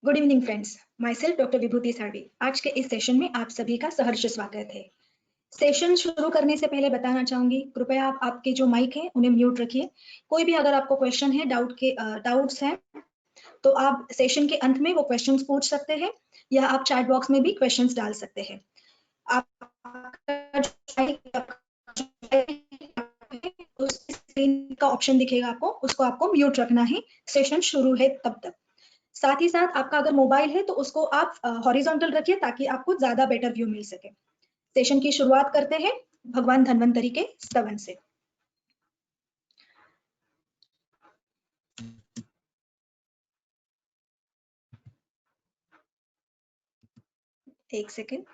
Good evening friends, myself doctor Vibhuti Salvi. आज के इस सेशन में आप सभी का सहर्ष स्वागत है। सेशन शुरू करने से पहले बताना चाहूंगी, कृपया आप आपके जो माइक है उन्हें म्यूट रखिए। कोई भी अगर आपको क्वेश्चन है, डाउट्स हैं, तो आप सेशन के अंत में वो क्वेश्चंस पूछ सकते हैं या आप चैट बॉक्स में भी क्वेश्चंस डाल सकते हैं। स्क्रीन का ऑप्शन दिखेगा आपको, उसको आपको म्यूट रखना है सेशन शुरू है तब तक। साथ ही साथ आपका अगर मोबाइल है तो उसको आप हॉरिजॉन्टल रखिए ताकि आपको ज्यादा बेटर व्यू मिल सके। सेशन की शुरुआत करते हैं भगवान धन्वंतरी के स्तवन से। एक सेकेंड।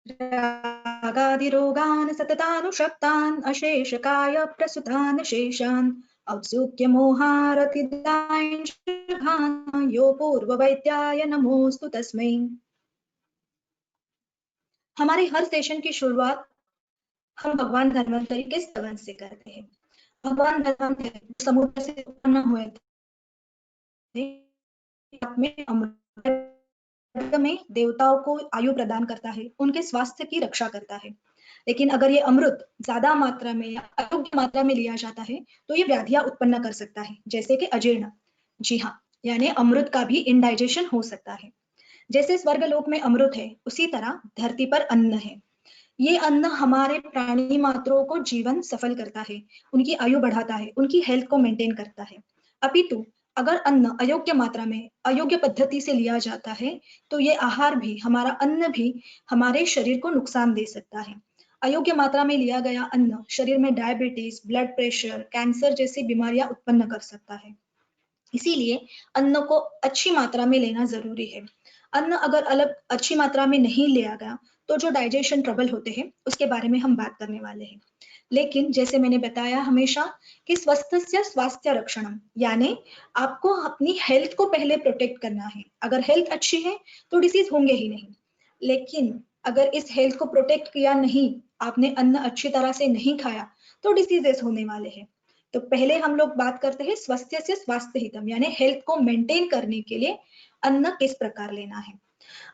रागादिरोगान् सततानुषक्तान् अशेषकाय प्रसुतान् शेषान् औत्सुक्य मोहारतिदान् यो पूर्ववैद्याय नमोस्तु तस्मै। हमारे हर सेशन की शुरुआत हम भगवान धन्वंतरी के स्तवन से करते हैं। भगवान धन्वंतरी समुद्र से उत्पन्न हुए थे, में देवताओं को आयु प्रदान करता है, उनके स्वास्थ्य की रक्षा करता है। लेकिन अगर ये अमृत ज्यादा मात्रा में या अयोग्य मात्रा में लिया जाता है तो ये व्याधियां उत्पन्न कर सकता है, जैसे कि अजीर्ण। जी हाँ, यानी अमृत का भी इंडाइजेशन हो सकता है। जैसे स्वर्गलोक में अमृत है, उसी तरह धरती पर अन्न है। ये अन्न हमारे प्राणी मात्रों को जीवन सफल करता है, उनकी आयु बढ़ाता है, उनकी हेल्थ को मेंटेन करता है। अपितु अगर अन्न अयोग्य मात्रा में, अयोग्य पद्धति से लिया जाता है तो ये आहार भी, हमारा अन्न भी हमारे शरीर को नुकसान दे सकता है। अयोग्य मात्रा में लिया गया अन्न शरीर में डायबिटीज, ब्लड प्रेशर, कैंसर जैसी बीमारियां उत्पन्न कर सकता है। इसीलिए अन्न को अच्छी मात्रा में लेना जरूरी है। अन्न अगर अलग अच्छी मात्रा में नहीं लिया गया तो जो डाइजेशन ट्रबल होते हैं उसके बारे में हम बात करने वाले हैं। लेकिन जैसे मैंने बताया हमेशा कि स्वस्थस्य स्वास्थ्य रक्षणम, यानी आपको अपनी हेल्थ को पहले प्रोटेक्ट करना है। अगर हेल्थ अच्छी है तो डिसीज होंगे ही नहीं। लेकिन अगर इस हेल्थ को प्रोटेक्ट किया नहीं, आपने अन्न अच्छी तरह से नहीं खाया, तो डिसीजेस होने वाले हैं। तो पहले हम लोग बात करते हैं स्वास्थ्य से स्वास्थ्य हितम, यानी हेल्थ को मेंटेन करने के लिए अन्न किस प्रकार लेना है।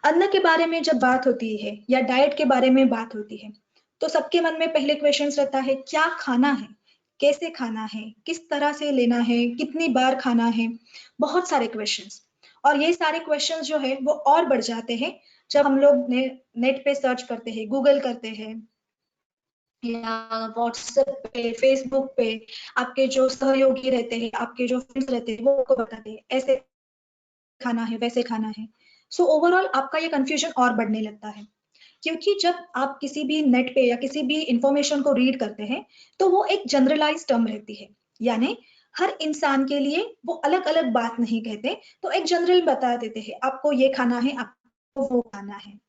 अन्न के बारे में जब बात होती है या डाइट के बारे में बात होती है तो सबके मन में पहले क्वेश्चन रहता है, क्या खाना है, कैसे खाना है, किस तरह से लेना है, कितनी बार खाना है। बहुत सारे क्वेश्चंस। और ये सारे क्वेश्चंस जो है वो और बढ़ जाते हैं जब हम लोग नेट पे सर्च करते हैं, गूगल करते हैं या व्हाट्सएप पे, फेसबुक पे आपके जो सहयोगी रहते हैं, आपके जो फ्रेंड्स रहते हैं, वो आपको बताते हैं ऐसे खाना है, वैसे खाना है। सो ओवरऑल आपका ये कंफ्यूजन और बढ़ने लगता है, क्योंकि जब आप किसी भी नेट पे या किसी भी इंफॉर्मेशन को रीड करते हैं तो वो एक जनरलाइज टर्म रहती है, यानी हर इंसान के लिए वो अलग अलग बात नहीं कहते, तो एक जनरल बता देते हैं आपको ये खाना है, आपको वो खाना है।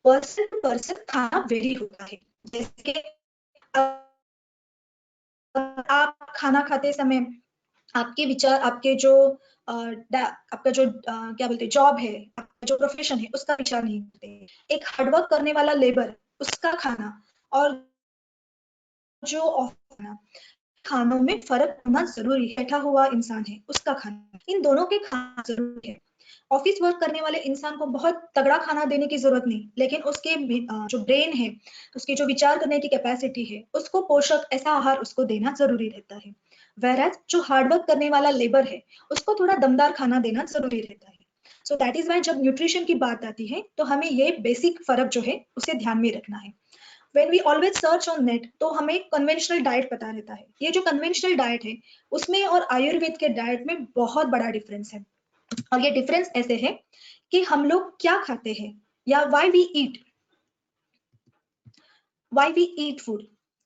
पर्सन टू पर्सन खाना वेरी होता है। जैसे कि आप खाना खाते समय आपके विचार, आपके जो आपका जो क्या बोलते हैं जॉब है, आपका जो प्रोफेशन है, उसका विचार नहीं करते। एक हार्डवर्क करने वाला लेबर, उसका खाना और जो खाना, खानों में फर्क होना जरूरी है। बैठा हुआ इंसान है, उसका खाना, इन दोनों के खाना जरूरी है। ऑफिस वर्क करने वाले इंसान को बहुत तगड़ा खाना देने की जरूरत नहीं, लेकिन उसके जो ब्रेन है, उसकी जो विचार करने की कैपेसिटी है, उसको पोषक ऐसा आहार उसको देना जरूरी रहता है। whereas जो हार्डवर्क करने वाला लेबर है, उसको थोड़ा दमदार खाना देना जरूरी रहता है। सो दैट इज वाई जब न्यूट्रिशन की बात आती है तो हमें ये बेसिक फर्क जो है उसे ध्यान में रखना है। when we always search on net तो हमें कन्वेंशनल डाइट पता रहता है। ये जो कन्वेंशनल डाइट है उसमें और आयुर्वेद के डाइट में बहुत बड़ा डिफरेंस है। और ये डिफरेंस ऐसे है कि हम लोग क्या खाते हैं या why we eat फूड।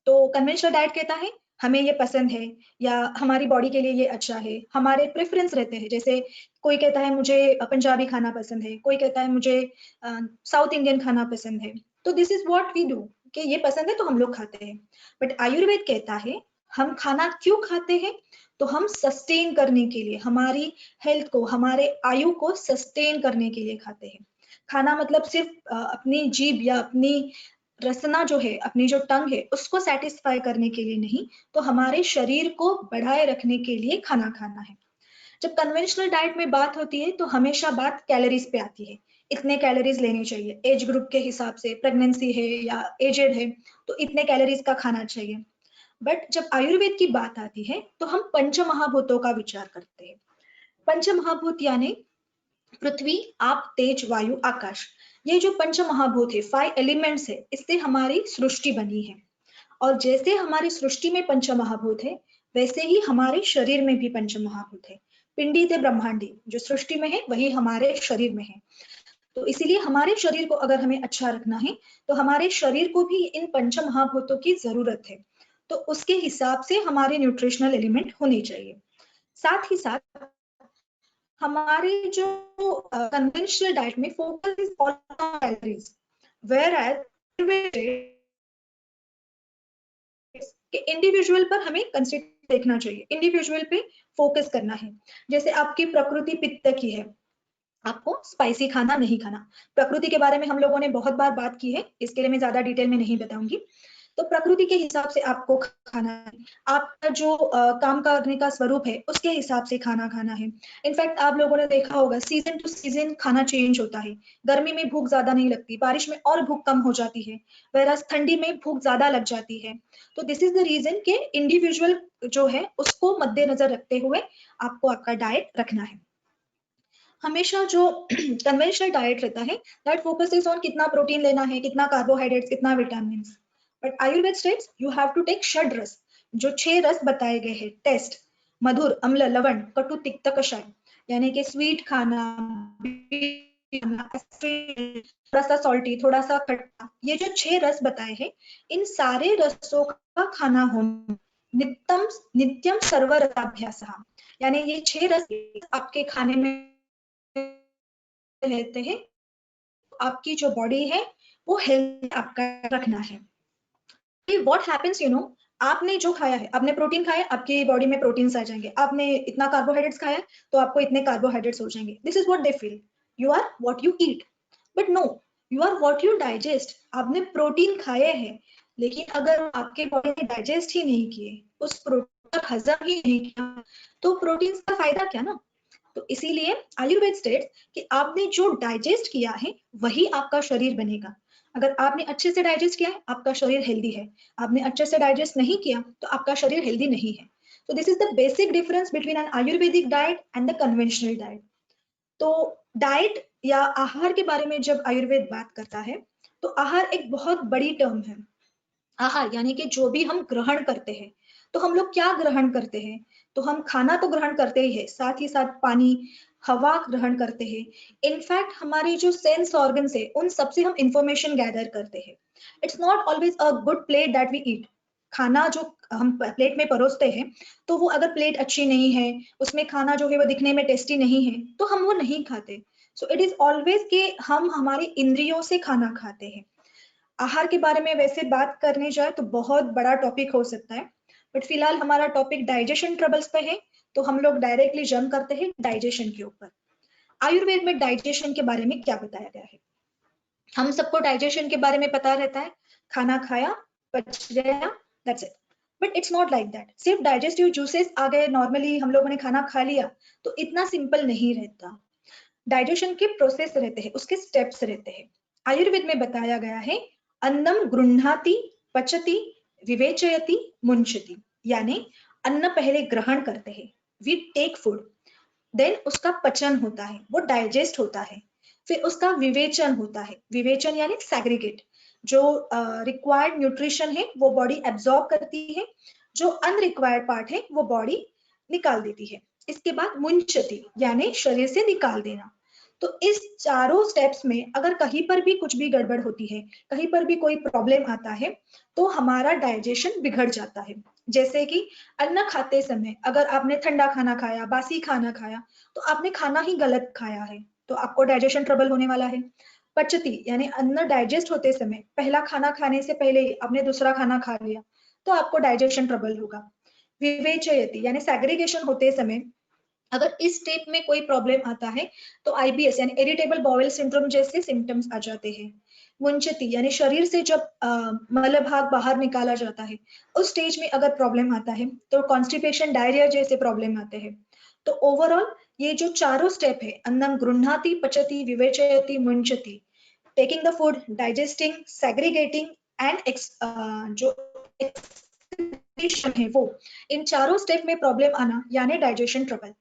तो कन्वेंशनल डाइट कहता है हमें ये पसंद है या हमारी बॉडी के लिए ये अच्छा है, हमारे प्रेफरेंस रहते हैं। जैसे कोई कहता है मुझे पंजाबी खाना पसंद है, कोई कहता है मुझे साउथ इंडियन खाना पसंद है। तो this is what we do, कि ये पसंद है तो हम लोग खाते हैं। बट आयुर्वेद कहता है हम खाना क्यों खाते हैं, तो हम सस्टेन करने के लिए, हमारी हेल्थ को, हमारे आयु को सस्टेन करने के लिए खाते हैं। खाना मतलब सिर्फ अपनी जीभ या अपनी रसना जो है, अपनी जो टंग है, उसको सेटिस्फाई करने के लिए नहीं, तो हमारे शरीर को बढ़ाए रखने के लिए खाना खाना है। जब कन्वेंशनल डाइट में बात होती है तो हमेशा बात कैलोरीज पे आती है। इतने कैलोरीज लेने चाहिए, एज ग्रुप के हिसाब से, प्रेगनेंसी है या एजेड है तो इतने कैलोरीज का खाना चाहिए। बट जब आयुर्वेद की बात आती है तो हम पंच महाभूतों का विचार करते हैं। पंच महाभूत यानी पृथ्वी, आप, तेज, वायु, आकाश। ये जो पंच महाभूत है, 5 एलिमेंट्स है, इससे हमारी सृष्टि बनी है। और जैसे हमारी सृष्टि में पंच महाभूत है, वैसे ही हमारे शरीर में भी पंच महाभूत है। पिंडी ते ब्रह्मांडी, जो सृष्टि में है वही हमारे शरीर में है। तो इसीलिए हमारे शरीर को अगर हमें अच्छा रखना है तो हमारे शरीर को भी इन पंच महाभूतों की जरूरत है। तो उसके हिसाब से हमारे न्यूट्रिशनल एलिमेंट होने चाहिए। साथ ही साथ हमारे जो कन्वेंशनल डाइट में focus is on calories, where as कि इंडिविजुअल पर हमें कंसिडर देखना चाहिए, इंडिविजुअल पे फोकस करना है। जैसे आपकी प्रकृति पित्त की है, आपको स्पाइसी खाना नहीं खाना। प्रकृति के बारे में हम लोगों ने बहुत बार बात की है, इसके लिए मैं ज्यादा डिटेल में नहीं बताऊंगी। तो प्रकृति के हिसाब से आपको खाना है, आपका जो काम करने का स्वरूप है उसके हिसाब से खाना खाना है। इनफैक्ट आप लोगों ने देखा होगा सीजन टू सीजन खाना चेंज होता है। गर्मी में भूख ज्यादा नहीं लगती, बारिश में और भूख कम हो जाती है, वैराज ठंडी में भूख ज्यादा लग जाती है। तो दिस इज द रीजन के इंडिविजुअल जो है उसको मद्देनजर रखते हुए आपको आपका डाइट रखना है। हमेशा जो कन्वेंशनल डाइट रहता है दैट फोकसेस ऑन कितना प्रोटीन लेना है, कितना कार्बोहाइड्रेट्स, कितना vitamin. But Ayurveda states you have to take षड रस, जो 6 रस बताए गए हैं। टेस्ट, मधुर, अम्ल, लवण, कटु, तिक्त, कषाय, यानी कि स्वीट खाना, थोड़ा सा सॉल्टी, थोड़ा सा खट्टा, ये जो 6 रस बताए हैं, इन सारे रसों का खाना होना नित्यम नित्यम सर्वरसाभ्यास, यानी ये 6 रस आपके खाने में रहते हैं। आपकी जो बॉडी है वो हेल्थ आपका रखना है। व्हाट हैपेंस यू नो, आपने जो खाया है, आपने प्रोटीन खाया, आपकी बॉडी में प्रोटीन्स आ जाएंगे। आपने इतना कार्बोहाइड्रेट्स खाया तो आपको इतने कार्बोहाइड्रेट्स हो जाएंगे। This is what they feel, you are what you eat. But no, you are what you digest. आपने प्रोटीन खाए हैं, लेकिन अगर आपके बॉडी ने डाइजेस्ट ही नहीं किए, उस प्रोटीन का हजम ही नहीं किया, तो प्रोटीन का फायदा क्या ना। तो इसीलिए आयुर्वेद स्टेट्स कि आपने जो डाइजेस्ट किया है वही आपका शरीर बनेगा। अगर आपने अच्छे से डाइजेस्ट किया है, आपका शरीर हेल्दी है। आपने अच्छे से डाइजेस्ट नहीं किया तो आपका शरीर हेल्दी नहीं है। तो this is the basic difference between an Ayurvedic diet and the conventional diet. तो डाइट या आहार के बारे में जब आयुर्वेद बात करता है तो आहार एक बहुत बड़ी टर्म है। आहार यानी कि जो भी हम ग्रहण करते हैं, तो हम लोग क्या ग्रहण करते हैं? तो हम खाना तो ग्रहण करते ही है, साथ ही साथ पानी, हवा ग्रहण करते हैं। इनफैक्ट हमारी जो सेंस ऑर्गन्स है उन सबसे हम इंफॉर्मेशन गैदर करते हैं। It's not always a good plate that we eat. खाना जो हम प्लेट में परोसते हैं, तो वो अगर प्लेट अच्छी नहीं है, उसमें खाना जो है वो दिखने में टेस्टी नहीं है, तो हम वो नहीं खाते। सो इट इज ऑलवेज कि हम हमारी इंद्रियों से खाना खाते हैं। आहार के बारे में वैसे बात करने जाए तो बहुत बड़ा टॉपिक हो सकता है, बट फिलहाल हमारा टॉपिक डाइजेशन ट्रबल्स पे है, तो हम लोग डायरेक्टली जंप करते हैं डाइजेशन के ऊपर। आयुर्वेद में डाइजेशन के बारे में क्या बताया गया है? हम सबको डाइजेशन के बारे में पता रहता है, खाना खाया, पच गया, that's it. But it's not like that. सिर्फ डाइजेस्टिव जूसेस आ गए, नॉर्मली हम लोगों ने खाना खा लिया, तो इतना सिंपल नहीं रहता। डाइजेशन के प्रोसेस रहते हैं, उसके स्टेप्स रहते हैं। आयुर्वेद में बताया गया है, अन्नम गृह्णाति, पचति, विवेचयति, मुंचति, यानी अन्न पहले ग्रहण करते हैं, वी टेक फूड, देन उसका पचन होता है, वो डाइजेस्ट होता है, फिर उसका विवेचन होता है। विवेचन यानी सैग्रीगेट, जो रिक्वायर्ड न्यूट्रिशन है वो बॉडी एब्जॉर्ब करती है, जो अनरिक्वायर्ड पार्ट है वो बॉडी निकाल देती है। इसके बाद मुंचति यानी शरीर से निकाल देना। तो इस चारों स्टेप्स में अगर कहीं पर भी कुछ भी गड़बड़ होती है, कहीं पर भी कोई प्रॉब्लम आता है, तो हमारा डाइजेशन बिगड़ जाता है। जैसे कि अन्न खाते समय अगर आपने ठंडा खाना खाया, बासी खाना खाया, तो आपने खाना ही गलत खाया है, तो आपको डाइजेशन ट्रबल होने वाला है। पचती यानी अन्न डाइजेस्ट होते समय पहला खाना खाने से पहले आपने दूसरा खाना खा लिया, तो आपको डाइजेशन ट्रबल होगा। विवेचयति यानी सेग्रीगेशन होते समय अगर इस स्टेप में कोई प्रॉब्लम आता है तो आईबीएस यानी इरिटेबल बाउल सिंड्रोम जैसे सिम्टम्स आ जाते हैं। मुंचती यानी शरीर से जब मल भाग बाहर निकाला जाता है उस स्टेज में अगर प्रॉब्लम आता है तो कॉन्स्टिपेशन डायरिया जैसे प्रॉब्लम आते हैं। तो ओवरऑल ये जो चारों स्टेप है, अन्नम गृह्णाति पचति विवेचयति मुंचति, taking the food, digesting, segregating and जो है वो, इन चारों स्टेप में प्रॉब्लम आना यानी डाइजेशन ट्रबल।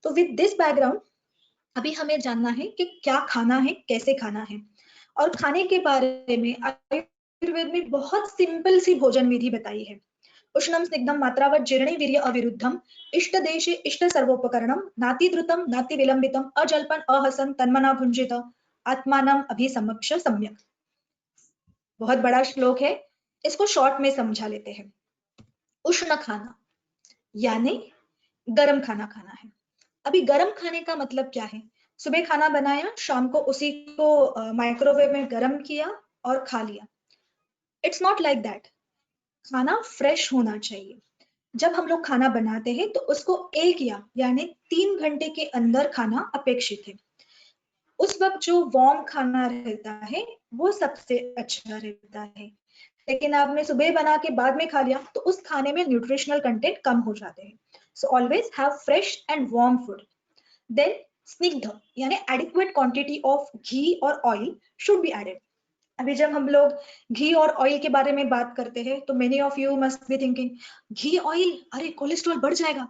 तो विद दिस बैकग्राउंड अभी हमें जानना है कि क्या खाना है, कैसे खाना है। और खाने के बारे में आयुर्वेद में बहुत सिंपल सी भोजन विधि बताई है। उष्णम स्निग्धम मात्रावत जीर्णे वीर्य अविरुद्धम इष्ट देशे इष्ट सर्वोपकरणम नाति द्रुतम नाति विलंबितम अजल्पन अहसन तन्मना भुंजित आत्मानम अभिसमक्ष सम्यक। बहुत बड़ा श्लोक है, इसको शॉर्ट में समझा लेते हैं। उष्ण खाना यानी गर्म खाना खाना है। अभी गर्म खाने का मतलब क्या है? सुबह खाना बनाया, शाम को उसी को माइक्रोवेव में गर्म किया और खा लिया। It's not like that. खाना फ्रेश होना चाहिए। जब हम लोग खाना बनाते हैं तो उसको 1 या यानी 3 घंटे के अंदर खाना अपेक्षित है। उस वक्त जो वार्म खाना रहता है वो सबसे अच्छा रहता है। लेकिन आपने सुबह बना के बाद में खा लिया तो उस खाने में न्यूट्रिशनल कंटेंट कम हो जाते हैं। So always have fresh and warm food. Then स्निग्ध यानी एडिक्वेट क्वांटिटी ऑफ घी और ऑयल शुड बी एडेड। अभी जब हम लोग घी और ऑयल के बारे में बात करते हैं तो many of you must be thinking ghee oil, अरे कोलेस्ट्रॉल बढ़ जाएगा।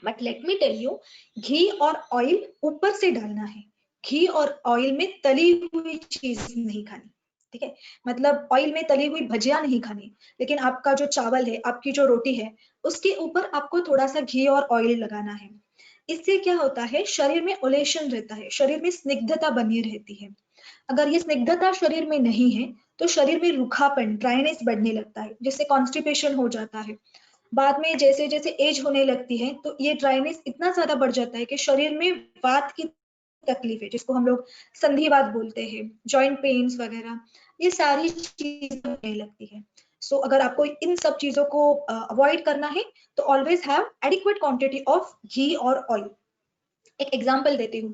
But let me tell you, घी और ऑयल ऊपर से डालना है। घी और ऑयल में तली हुई चीज नहीं खानी, ठीक है? मतलब ऑयल में तली हुई भजिया नहीं खानी। लेकिन आपका जो चावल है, आपकी जो रोटी है, उसके ऊपर आपको थोड़ा सा घी और ऑयल लगाना है। इससे क्या होता है, शरीर में ओलेशन रहता है, शरीर में स्निग्धता बनी रहती है। अगर ये स्निग्धता शरीर में नहीं है तो शरीर में रूखापन, ड्राइनेस बढ़ने लगता है, जिससे कॉन्स्टिपेशन हो जाता है। बाद में जैसे जैसे एज होने लगती है तो ये ड्राइनेस इतना ज्यादा बढ़ जाता है कि शरीर में वात की तकलीफ है, जिसको हम लोग संधिवात बोलते हैं, जॉइंट पेन्स वगैरह, ये सारी चीजें होने लगती है। सो अगर आपको इन सब चीजों को अवॉइड करना है तो always have adequate quantity of ghee और ऑयल। एक एग्जांपल देती हूँ।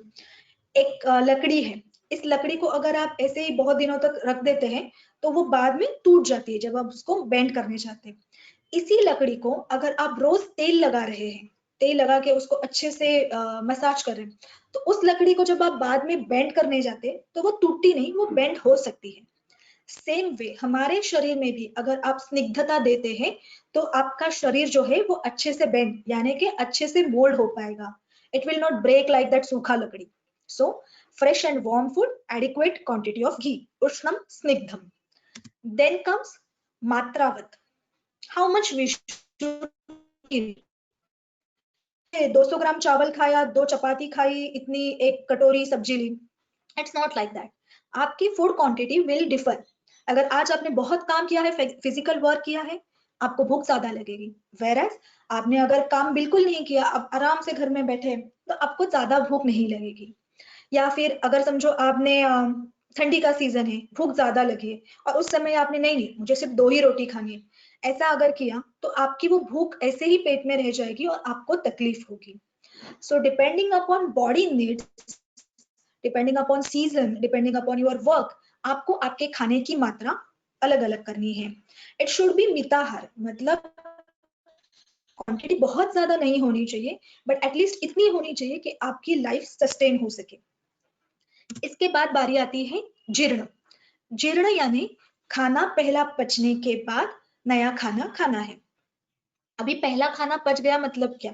एक लकड़ी है, इस लकड़ी को अगर आप ऐसे ही बहुत दिनों तक रख देते हैं तो वो बाद में टूट जाती है जब आप उसको बेंड करने जाते हैं। इसी लकड़ी को अगर आप रोज तेल लगा रहे हैं, तेल लगा के उसको अच्छे से मसाज कर रहे हैं, तो उस लकड़ी को जब आप बाद में बेंड करने जाते हैं तो वो टूटती नहीं, वो बेंड हो सकती है। सेम वे हमारे शरीर में भी अगर आप स्निग्धता देते हैं तो आपका शरीर जो है वो अच्छे से बेंड यानी कि अच्छे से मोल्ड हो पाएगा। It will not break like that सूखा लकड़ी। सो fresh and warm food, adequate quantity of ghee, ushnam snigdham. Then comes matravat. How much we should eat? 200 ग्राम चावल खाया, 2 चपाती खाई, इतनी एक कटोरी सब्जी ली। It's not like that. आपकी फूड क्वांटिटी विल डिफर। अगर आज आपने बहुत काम किया है, फिजिकल वर्क किया है, आपको भूख ज्यादा लगेगी। वेरएज आपने अगर काम बिल्कुल नहीं किया, आप आराम से घर में बैठे तो आपको ज्यादा भूख नहीं लगेगी। या फिर अगर समझो आपने ठंडी का सीजन है, भूख ज्यादा लगी है और उस समय आपने नहीं नहीं मुझे सिर्फ 2 ही रोटी खानी है, ऐसा अगर किया तो आपकी वो भूख ऐसे ही पेट में रह जाएगी और आपको तकलीफ होगी। So depending upon body needs, depending upon season, depending upon your work, आपको आपके खाने की मात्रा अलग अलग करनी है। इट शुड बी मिताहार, मतलब क्वांटिटी बहुत ज्यादा नहीं होनी चाहिए, बट एटलीस्ट इतनी होनी चाहिए कि आपकी लाइफ सस्टेन हो सके। इसके बाद बारी आती है जीर्ण। जीर्ण यानी खाना पहला पचने के बाद नया खाना खाना है। अभी पहला खाना पच गया मतलब क्या?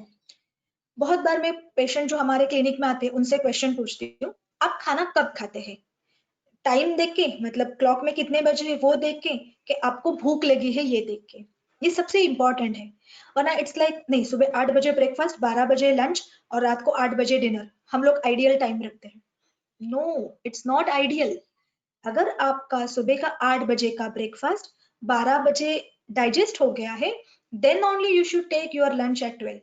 बहुत बार मैं पेशेंट जो हमारे क्लिनिक में आते हैं उनसे क्वेश्चन पूछती हूँ, आप खाना कब खाते हैं? टाइम देख के, मतलब क्लॉक में कितने बजे है वो देख के, कि आपको भूख लगी है ये देख के? ये सबसे इंपॉर्टेंट है। वरना इट्स लाइक नहीं, सुबह 8 बजे ब्रेकफास्ट, 12 बजे लंच और रात को 8 बजे डिनर, हम लोग आइडियल टाइम रखते हैं। No, it's not ideal. अगर आपका सुबह का 8 बजे का ब्रेकफास्ट 12 बजे डाइजेस्ट हो गया है, then only you should take your lunch at 12।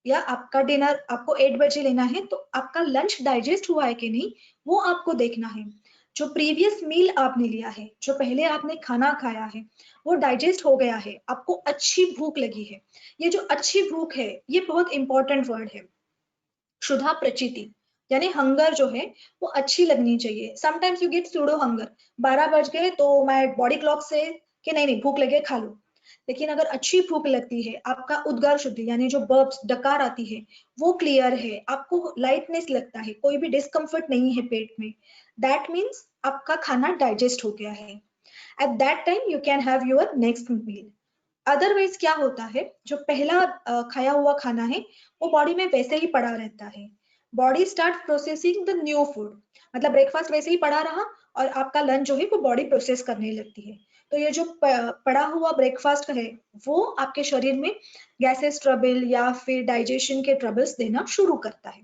या आपका डिनर आपको 8 बजे लेना है तो आपका लंच डाइजेस्ट हुआ है कि नहीं वो आपको देखना है। जो प्रीवियस मील आपने लिया है, जो पहले आपने खाना खाया है, वो डाइजेस्ट हो गया है, आपको अच्छी भूख लगी है। ये जो अच्छी भूख है, ये बहुत इंपॉर्टेंट वर्ड है। क्षुधा प्रचिति यानी हंगर जो है वो अच्छी लगनी चाहिए। Sometimes you get pseudo hunger, 12 बज गए तो मैं बॉडी क्लॉक से कि नहीं नहीं भूख लगे खा लो। लेकिन अगर अच्छी भूख लगती है, आपका उद्गार शुद्धि यानी जो बर्ब्स डकार आती है वो क्लियर है, आपको लाइटनेस लगता है, कोई भी डिस्कम्फर्ट नहीं है पेट में, दैट मीन्स आपका खाना डाइजेस्ट हो गया है। At that time you can have your next meal. Otherwise क्या होता है, जो पहला खाया हुआ खाना है वो बॉडी में वैसे ही पड़ा रहता है। Body start processing the new food, मतलब ब्रेकफास्ट वैसे ही पड़ा रहा और आपका लंच जो है वो बॉडी प्रोसेस करने लगती है। तो ये जो पड़ा हुआ ब्रेकफास्ट है वो आपके शरीर में गैसेस ट्रबल या फिर डाइजेशन के ट्रबल्स देना शुरू करता है।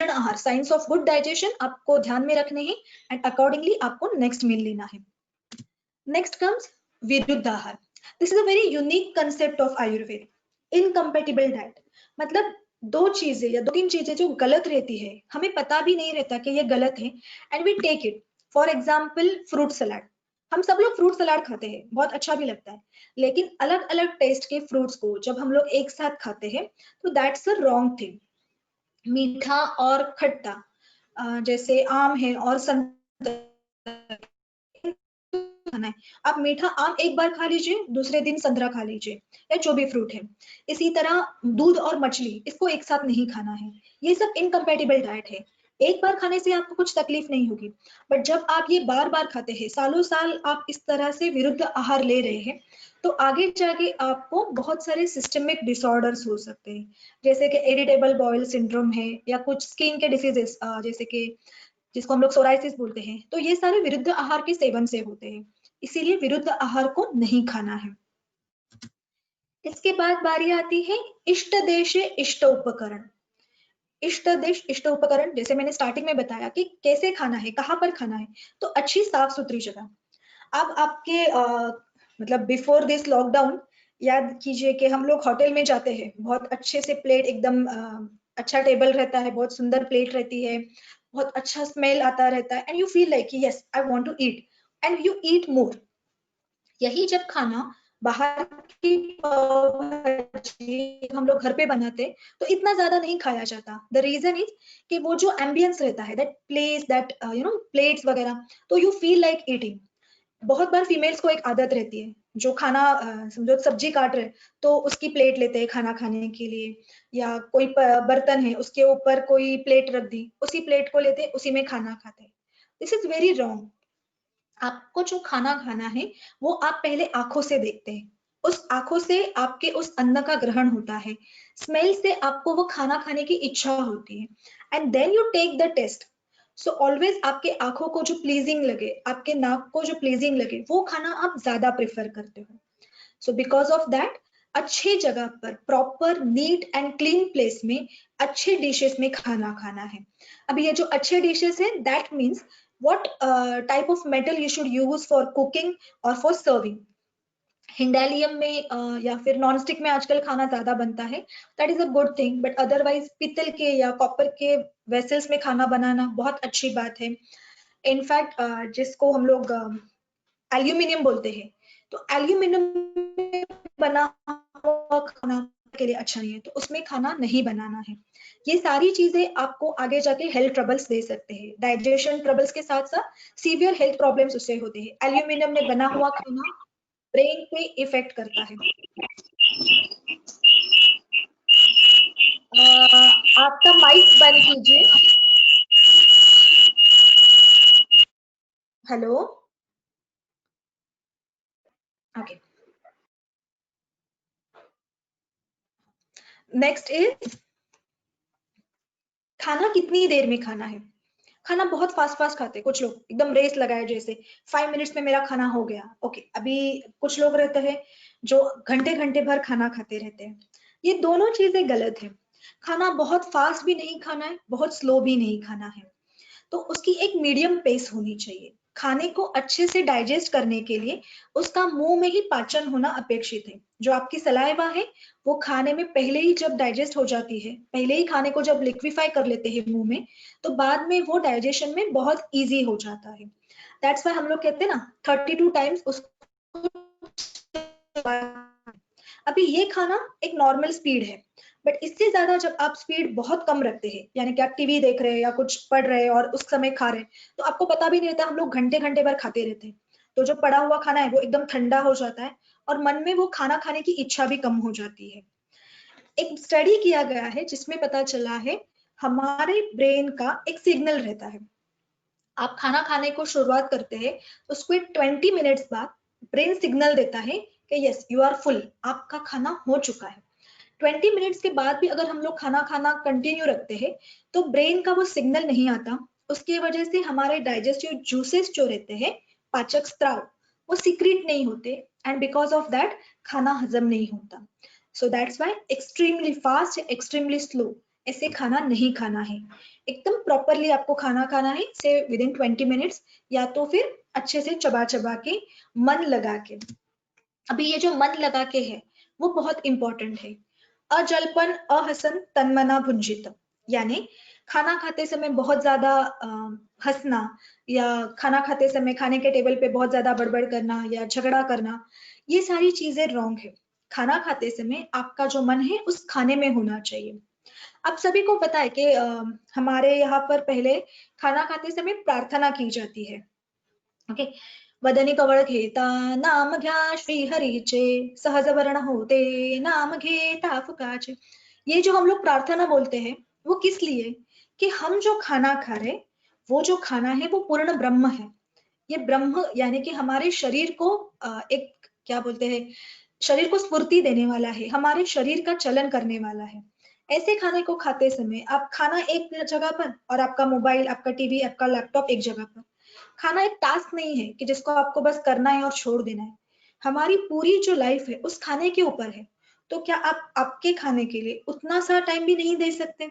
आहार साइंस ऑफ गुड डाइजेशन आपको ध्यान में रखने हैं एंड अकॉर्डिंगली आपको नेक्स्ट मील लेना है। Next comes विरुद्धाहार. This is a very unique concept of Ayurveda. Incompatible diet. मतलब दो चीजें या दो तीन चीजें जो गलत रहती है, हमें पता भी नहीं रहता कि ये गलत है and we take it. For example fruit salad, हम सब लोग फ्रूट सलाड खाते हैं, बहुत अच्छा भी लगता है, लेकिन अलग अलग टेस्ट के फ्रूट्स को जब हम लोग एक साथ खाते हैं तो दैट्स अ रॉन्ग थिंग। मीठा और खट्टा, जैसे आम है और संतरा खाना है, आप मीठा आम एक बार खा लीजिए, दूसरे दिन संतरा खा लीजिए या जो भी फ्रूट है। इसी तरह दूध और मछली, इसको एक साथ नहीं खाना है। ये सब इनकम्पेटिबल डाइट है। एक बार खाने से आपको कुछ तकलीफ नहीं होगी, बट जब आप ये बार बार खाते हैं, सालों साल आप इस तरह से विरुद्ध आहार ले रहे हैं, तो आगे जाके आपको बहुत सारे सिस्टमिक डिसऑर्डर्स हो सकते हैं, जैसे कि इरिटेबल बॉयल सिंड्रोम है या कुछ स्किन के डिसीजेस, जैसे कि जिसको हम लोग सोराइसिस बोलते हैं। तो ये सारे विरुद्ध आहार के सेवन से होते हैं, इसीलिए विरुद्ध आहार को नहीं खाना है। इसके बाद बारी आती है इष्ट देश इष्ट उपकरण। इष्ट देश इष्ट उपकरण, जैसे मैंने स्टार्टिंग में बताया कि कैसे खाना है, कहाँ पर खाना है, तो अच्छी साफ सुथरी जगह। अब आपके मतलब बिफोर दिस लॉकडाउन याद कीजिए कि हम लोग होटल में जाते हैं, बहुत अच्छे से प्लेट एकदम अच्छा टेबल रहता है, बहुत सुंदर प्लेट रहती है, बहुत अच्छा स्मेल आता रहता है and you feel like yes I want to eat and you eat more. यही जब खाना बाहर की हम लोग घर पे बनाते तो इतना ज्यादा नहीं खाया जाता। द रीजन इज कि वो जो एम्बियंस रहता है, दैट प्लेस, दैट प्लेट्स वगैरह, तो यू फील लाइक ईटिंग। बहुत बार फीमेल्स को एक आदत रहती है, जो खाना समझो सब्जी काट रहे तो उसकी प्लेट लेते हैं खाना खाने के लिए, या कोई बर्तन है उसके ऊपर कोई प्लेट रख दी, उसी प्लेट को लेते उसी में खाना खाते हैं। This is very wrong. आपको जो खाना खाना है वो आप पहले आंखों से देखते हैं, उस आंखों से आपके उस अन्न का ग्रहण होता है, स्मेल से आपको वो खाना खाने की इच्छा होती है and then you take the taste. So always आपके आंखों को जो प्लीजिंग लगे, आपके नाक को जो प्लीजिंग लगे, वो खाना आप ज्यादा प्रेफर करते हो। सो बिकॉज ऑफ दैट अच्छे जगह पर proper neat and clean place में अच्छे डिशेस में खाना खाना है। अब ये जो अच्छे डिशेस है that means what type of metal you should use for cooking or for serving। हिंडालियम में या फिर नॉन स्टिक में आजकल खाना ज्यादा बनता है, that is a good thing, but otherwise पीतल के या कॉपर के वेसल्स में खाना बनाना बहुत अच्छी बात है। इनफैक्ट जिसको हम लोग एल्यूमिनियम बोलते हैं, तो एल्यूमिनियम में बना हुआ खाना के लिए अच्छा नहीं है, तो उसमें खाना नहीं बनाना है। ये सारी चीजें आपको आगे जाके हेल्थ ट्रबल्स दे सकते हैं, डाइजेशन ट्रबल्स के साथ साथ सीवियर हेल्थ प्रॉब्लम्स उससे होते हैं। एल्यूमिनियम में बना हुआ खाना ब्रेन पे इफेक्ट करता है। आपका माइक बंद कीजिए। Hello, okay. नेक्स्ट इज खाना कितनी देर में खाना है। खाना बहुत फास्ट फास्ट खाते हैं कुछ लोग, एकदम रेस लगाए जैसे 5 मिनट्स में मेरा खाना हो गया, ओके। अभी कुछ लोग रहते हैं जो घंटे घंटे भर खाना खाते रहते हैं। ये दोनों चीजें गलत है। खाना बहुत फास्ट भी नहीं खाना है, बहुत स्लो भी नहीं खाना है, तो उसकी एक मीडियम पेस होनी चाहिए। खाने को अच्छे से डाइजेस्ट करने के लिए उसका मुंह में ही पाचन होना अपेक्षित है। जो आपकी सलाइवा है वो खाने में पहले ही जब डाइजेस्ट हो जाती है, पहले ही खाने को जब लिक्विफाई कर लेते हैं मुंह में, तो बाद में वो डाइजेशन में बहुत इजी हो जाता है। दैट्स व्हाई हम लोग कहते हैं ना 32 टाइम्स उसको। अभी ये खाना एक नॉर्मल स्पीड है, बट इससे ज्यादा जब आप स्पीड बहुत कम रखते हैं, यानी कि आप टीवी देख रहे हैं या कुछ पढ़ रहे हैं और उस समय खा रहे हैं, तो आपको पता भी नहीं रहता, हम लोग घंटे घंटे भर खाते रहते हैं। तो जो पड़ा हुआ खाना है वो एकदम ठंडा हो जाता है और मन में वो खाना खाने की इच्छा भी कम हो जाती है। एक स्टडी किया गया है जिसमें पता चला है हमारे ब्रेन का एक सिग्नल रहता है। आप खाना खाने को शुरुआत करते हैं, उसको 20 मिनट्स बाद ब्रेन सिग्नल देता है कि यस यू आर फुल, आपका खाना हो चुका है। 20 मिनट्स के बाद भी अगर हम लोग खाना खाना कंटिन्यू रखते हैं तो ब्रेन का वो सिग्नल नहीं आता। उसकी वजह से हमारे डाइजेस्टिव जूसेस जो रहते हैं, पाचक स्त्राव, वो सीक्रेट नहीं होते एंड बिकॉज ऑफ दैट खाना हजम नहीं होता। So that's why extremely fast, extremely slow ऐसे खाना नहीं खाना है। एकदम प्रॉपरली आपको खाना खाना है से विद इन 20 मिनट्स, या तो फिर अच्छे से चबा चबा के, मन लगा के। अभी ये जो मन लगा के है वो बहुत इंपॉर्टेंट है। अजल्पन अहसन तन्मना भुंजित, यानी खाना खाते समय बहुत ज्यादा हंसना या खाना खाते समय खाने के टेबल पे बहुत ज्यादा बड़बड़ करना या झगड़ा करना, ये सारी चीजें रॉन्ग है। खाना खाते समय आपका जो मन है उस खाने में होना चाहिए। आप सभी को पता है कि हमारे यहाँ पर पहले खाना खाते समय प्रार्थना की जाती है। ओके, वदनी कवळ घेता नाम घ्या श्री हरीचे, सहज वर्ण होते नाम घेता फुकाचे। ये जो हम लोग प्रार्थना बोलते हैं वो किस लिए? कि हम जो खाना खा रहे, वो जो खाना है वो पूर्ण ब्रह्म है। ये ब्रह्म यानी कि हमारे शरीर को एक क्या बोलते हैं, शरीर को स्फूर्ति देने वाला है, हमारे शरीर का चलन करने वाला है। ऐसे खाने को खाते समय आप खाना एक जगह पर और आपका मोबाइल, आपका टीवी, आपका लैपटॉप एक जगह पर। खाना एक टास्क नहीं है कि जिसको आपको बस करना है और छोड़ देना है। हमारी पूरी जो लाइफ है उस खाने के ऊपर है। तो क्या आप आपके खाने के लिए उतना सा टाइम भी नहीं दे सकते?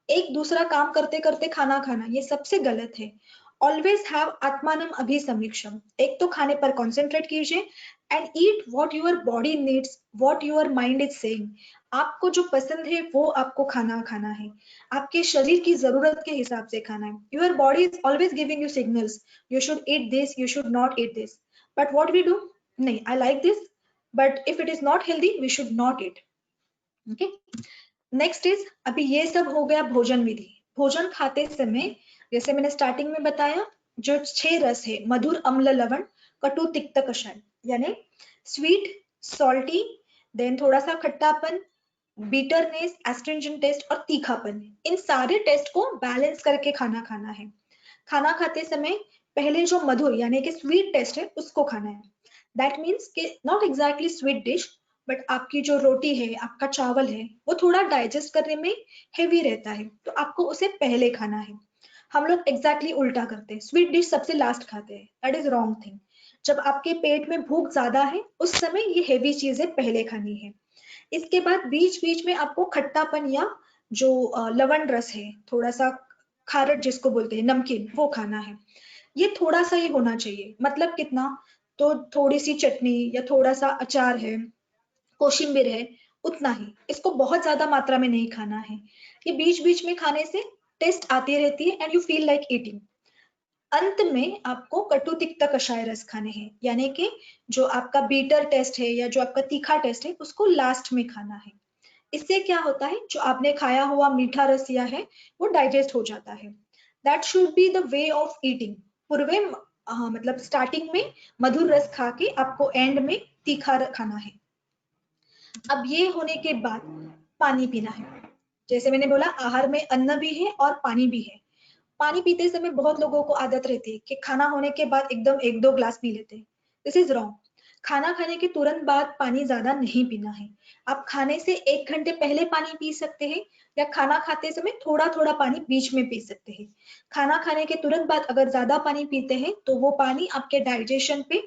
एक दूसरा काम करते करते खाना खाना ये सबसे गलत है। ऑलवेज हैव आत्मानम अभिसमीक्षम, एक तो खाने पर कॉन्सेंट्रेट कीजिए and eat what your body needs, what your mind is saying. आपको जो पसंद है वो आपको खाना खाना है, आपके शरीर की जरूरत के हिसाब से खाना है। Your body is always giving you signals, you should eat this, you should not eat this, but what we do, नहीं I like this but if it is not healthy we should not eat. Okay, next is, अभी ये सब हो गया भोजन विधि। भोजन खाते समय जैसे मैंने स्टार्टिंग में बताया, जो 6 रस है, मधुर अम्ल लवण कटु तिक्त कषाय, यानी स्वीट, सॉल्टी, देन थोड़ा सा खट्टापन, बीटरनेस, एस्ट्रिंजेंट टेस्ट और तीखापन, इन सारे टेस्ट को बैलेंस करके खाना खाना है। खाना खाते समय पहले जो मधुर यानी कि स्वीट टेस्ट है उसको खाना है। दैट मीन्स कि not exactly sweet dish, but आपकी जो रोटी है, आपका चावल है, वो थोड़ा डाइजेस्ट करने में हेवी रहता है, तो आपको उसे पहले खाना है। हम लोग एग्जैक्टली उल्टा करते हैं, स्वीट डिश सबसे लास्ट खाते हैं। That is wrong thing. जब आपके पेट में भूख ज्यादा है उस समय ये हेवी चीजें पहले खानी है। इसके बाद बीच बीच में आपको खट्टापन या जो लवण रस है, थोड़ा सा खारट जिसको बोलते हैं, नमकीन, वो खाना है। ये थोड़ा सा ही होना चाहिए, मतलब कितना, तो थोड़ी सी चटनी या थोड़ा सा अचार है, कोशिम्बीर है, उतना ही। इसको बहुत ज्यादा मात्रा में नहीं खाना है। ये बीच बीच में खाने से टेस्ट आती रहती है and you feel like eating. अंत में आपको कटु तिक्त कषाय रस खाने हैं, यानी कि जो आपका बीटर टेस्ट है या जो आपका तीखा टेस्ट है उसको लास्ट में खाना है। इससे क्या होता है, जो आपने खाया हुआ मीठा रस लिया है वो डाइजेस्ट हो जाता है। That should be the way of eating. पूर्वे मतलब स्टार्टिंग में मधुर रस खा के आपको एंड में तीखा खाना है। अब ये होने के बाद पानी पीना है। जैसे मैंने बोला, आहार में अन्न भी है और पानी भी है। पानी पीते समय बहुत लोगों को आदत रहती है कि खाना होने के बाद एकदम 1-2 ग्लास पी लेते हैं। This is wrong. खाना खाने के तुरंत बाद पानी ज्यादा नहीं पीना है। आप खाने से 1 घंटे पहले पानी पी सकते हैं या खाना खाते समय थोड़ा थोड़ा पानी बीच में पी सकते हैं। खाना खाने के तुरंत बाद अगर ज्यादा पानी पीते हैं तो वो पानी आपके डाइजेशन पे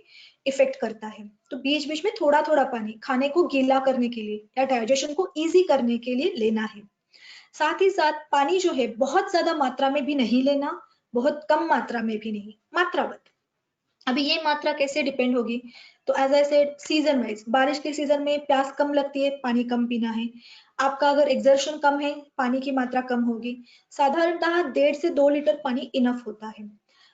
इफेक्ट करता है। तो बीच बीच में थोड़ा थोड़ा पानी खाने को गीला करने के लिए या डाइजेशन को इजी करने के लिए लेना है। साथ ही साथ पानी जो है बहुत ज्यादा मात्रा में भी नहीं लेना, बहुत कम मात्रा में भी नहीं, मात्रावत। अभी ये मात्रा कैसे डिपेंड होगी, तो as I said season wise, बारिश के सीजन में प्यास कम लगती है, पानी कम पीना है। आपका अगर एक्सर्शन कम है, पानी की मात्रा कम होगी। साधारणतः 1.5 से 2 लीटर पानी इनफ होता है।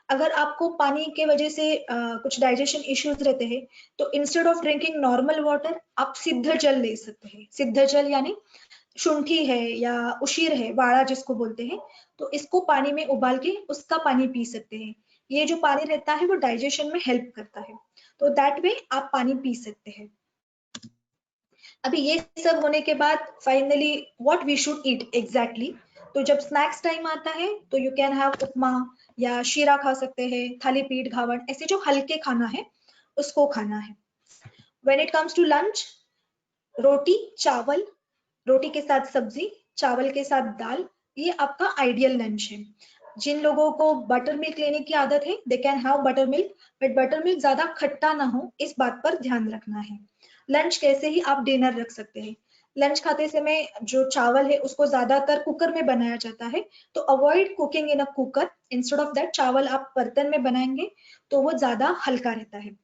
अगर आपको पानी के वजह से कुछ डाइजेशन इश्यूज रहते हैं, तो instead of drinking normal water, आप सिद्ध जल ले सकते हैं। सिद्ध जल यानी शुंठी है या उशीर है, वाड़ा जिसको बोलते हैं, तो इसको पानी में उबाल के उसका पानी पी सकते हैं। ये जो पानी रहता है वो डाइजेशन में हेल्प करता है, तो दैट वे आप पानी पी सकते हैं। अभी ये सब होने के बाद finally what we should eat exactly, तो जब स्नैक्स टाइम आता है तो यू कैन हैव उपमा या शीरा खा सकते हैं, थाली पीठ, घावड़, ऐसे जो हल्के खाना है उसको खाना है। When it comes to lunch, रोटी चावल, रोटी के साथ सब्जी, चावल के साथ दाल, ये आपका आइडियल लंच है। जिन लोगों को बटर मिल्क लेने की आदत है, they can have butter milk, but butter milk ज्यादा खट्टा ना हो, इस बात पर ध्यान रखना है। लंच कैसे ही आप डिनर रख सकते हैं। लंच खाते समय जो चावल है उसको ज्यादातर कुकर में बनाया जाता है, तो avoid cooking in a cooker. Instead of that चावल आप बर्तन में बनाएंगे तो वो ज्यादा हल्का रहता है।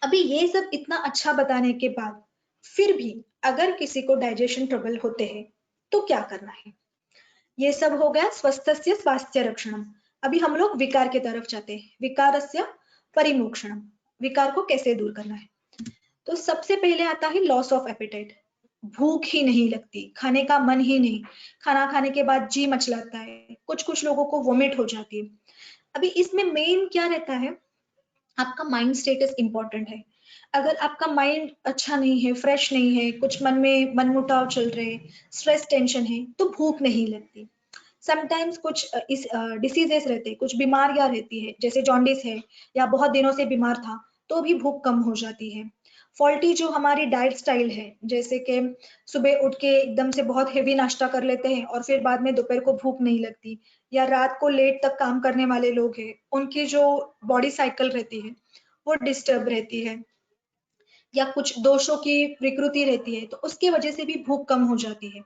अभी ये सब इतना अच्छा बताने के बाद फिर भी अगर किसी को डाइजेशन ट्रबल होते हैं तो क्या करना है। ये सब हो गया स्वस्थस्य स्वास्थ्य रक्षणम। अभी हम लोग विकार के तरफ जाते हैं, विकारस्य परिमोक्षणम, विकार को कैसे दूर करना है। तो सबसे पहले आता है लॉस ऑफ एपेटाइट, भूख ही नहीं लगती, खाने का मन ही नहीं, खाना खाने के बाद जी मचलाता है, कुछ कुछ लोगों को वोमिट हो जाती है। अभी इसमें मेन क्या रहता है, आपका माइंड स्टेटस इंपॉर्टेंट है। अगर आपका माइंड अच्छा नहीं है, फ्रेश नहीं है, कुछ मन में मनमुटाव चल रहे, स्ट्रेस टेंशन है, तो भूख नहीं लगती। समटाइम्स कुछ इस डिसीजेस रहते हैं, कुछ बीमारियां रहती है, जैसे जॉन्डिस है या बहुत दिनों से बीमार था, तो भी भूख कम हो जाती है। फॉल्टी जो हमारी डाइट स्टाइल है, जैसे कि सुबह उठ के एकदम से बहुत हेवी नाश्ता कर लेते हैं और फिर बाद में दोपहर को भूख नहीं लगती, या रात को लेट तक काम करने वाले लोग हैं, उनकी जो बॉडी साइकिल रहती है वो डिस्टर्ब रहती है, या कुछ दोषों की विकृति रहती है, तो उसकी वजह से भी भूख कम हो जाती है।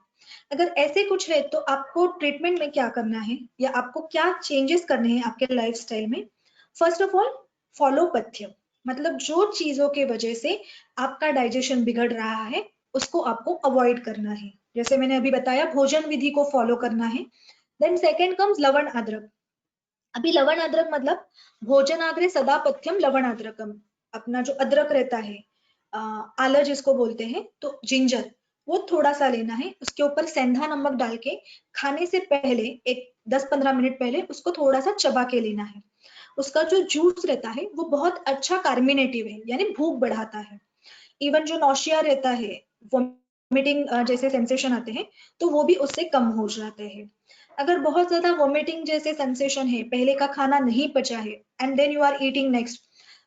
अगर ऐसे कुछ है तो आपको ट्रीटमेंट में क्या करना है या आपको क्या चेंजेस करने हैं आपके लाइफस्टाइल में। फर्स्ट ऑफ ऑल, फॉलो पथ्य, मतलब जो चीजों की वजह से आपका डाइजेशन बिगड़ रहा है उसको आपको अवॉइड करना है। जैसे मैंने अभी बताया, भोजन विधि को फॉलो करना है। देन सेकेंड कम्स लवण अदरक। अभी लवण अदरक मतलब भोजनाग्रे सदा पथ्यम लवण अदरकम, अपना जो अदरक रहता है, आला जिसको बोलते हैं, तो जिंजर, वो थोड़ा सा लेना है, उसके ऊपर सेंधा नमक डाल के खाने से पहले एक 10-15 मिनट पहले उसको थोड़ा सा चबा के लेना है। उसका जो जूस रहता है वो बहुत अच्छा कार्मिनेटिव है, यानी भूख बढ़ाता है। इवन जो नौशिया रहता है, वोमिटिंग जैसे सेंसेशन आते हैं, तो वो भी उससे कम हो जाते हैं। अगर बहुत ज्यादा वोमिटिंग जैसे सेंसेशन है, पहले का खाना नहीं पचा है, and then you are eating next,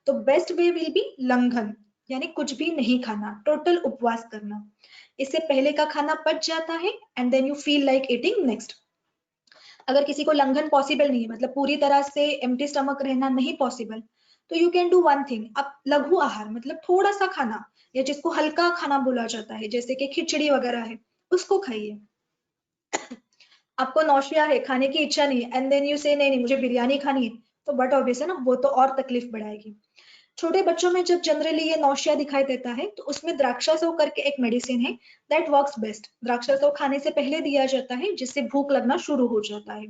तो बेस्ट वे विल बी लंघन, यानी कुछ भी नहीं खाना, टोटल उपवास करना। इससे पहले का खाना पच जाता है and then you feel like eating next. अगर किसी को लंघन पॉसिबल नहीं है, मतलब पूरी तरह से एम्प्टी स्टमक रहना नहीं पॉसिबल, तो you can do one thing, आप लघु आहार मतलब थोड़ा सा खाना, या जिसको हल्का खाना बोला जाता है जैसे कि खिचड़ी वगैरह है, उसको खाइए। आपको नौशिया है, खाने की इच्छा नहीं है, एंड देन यू से नहीं नहीं मुझे बिरयानी खानी है, तो बट ऑब्वियस है ना, वो तो और तकलीफ बढ़ाएगी। छोटे बच्चों में जब जनरली ये नौशिया दिखाई देता है तो उसमें द्राक्षासव करके एक मेडिसिन है दैट वर्क्स बेस्ट। द्राक्षासव खाने से पहले दिया जाता है जिससे भूख लगना शुरू हो जाता है।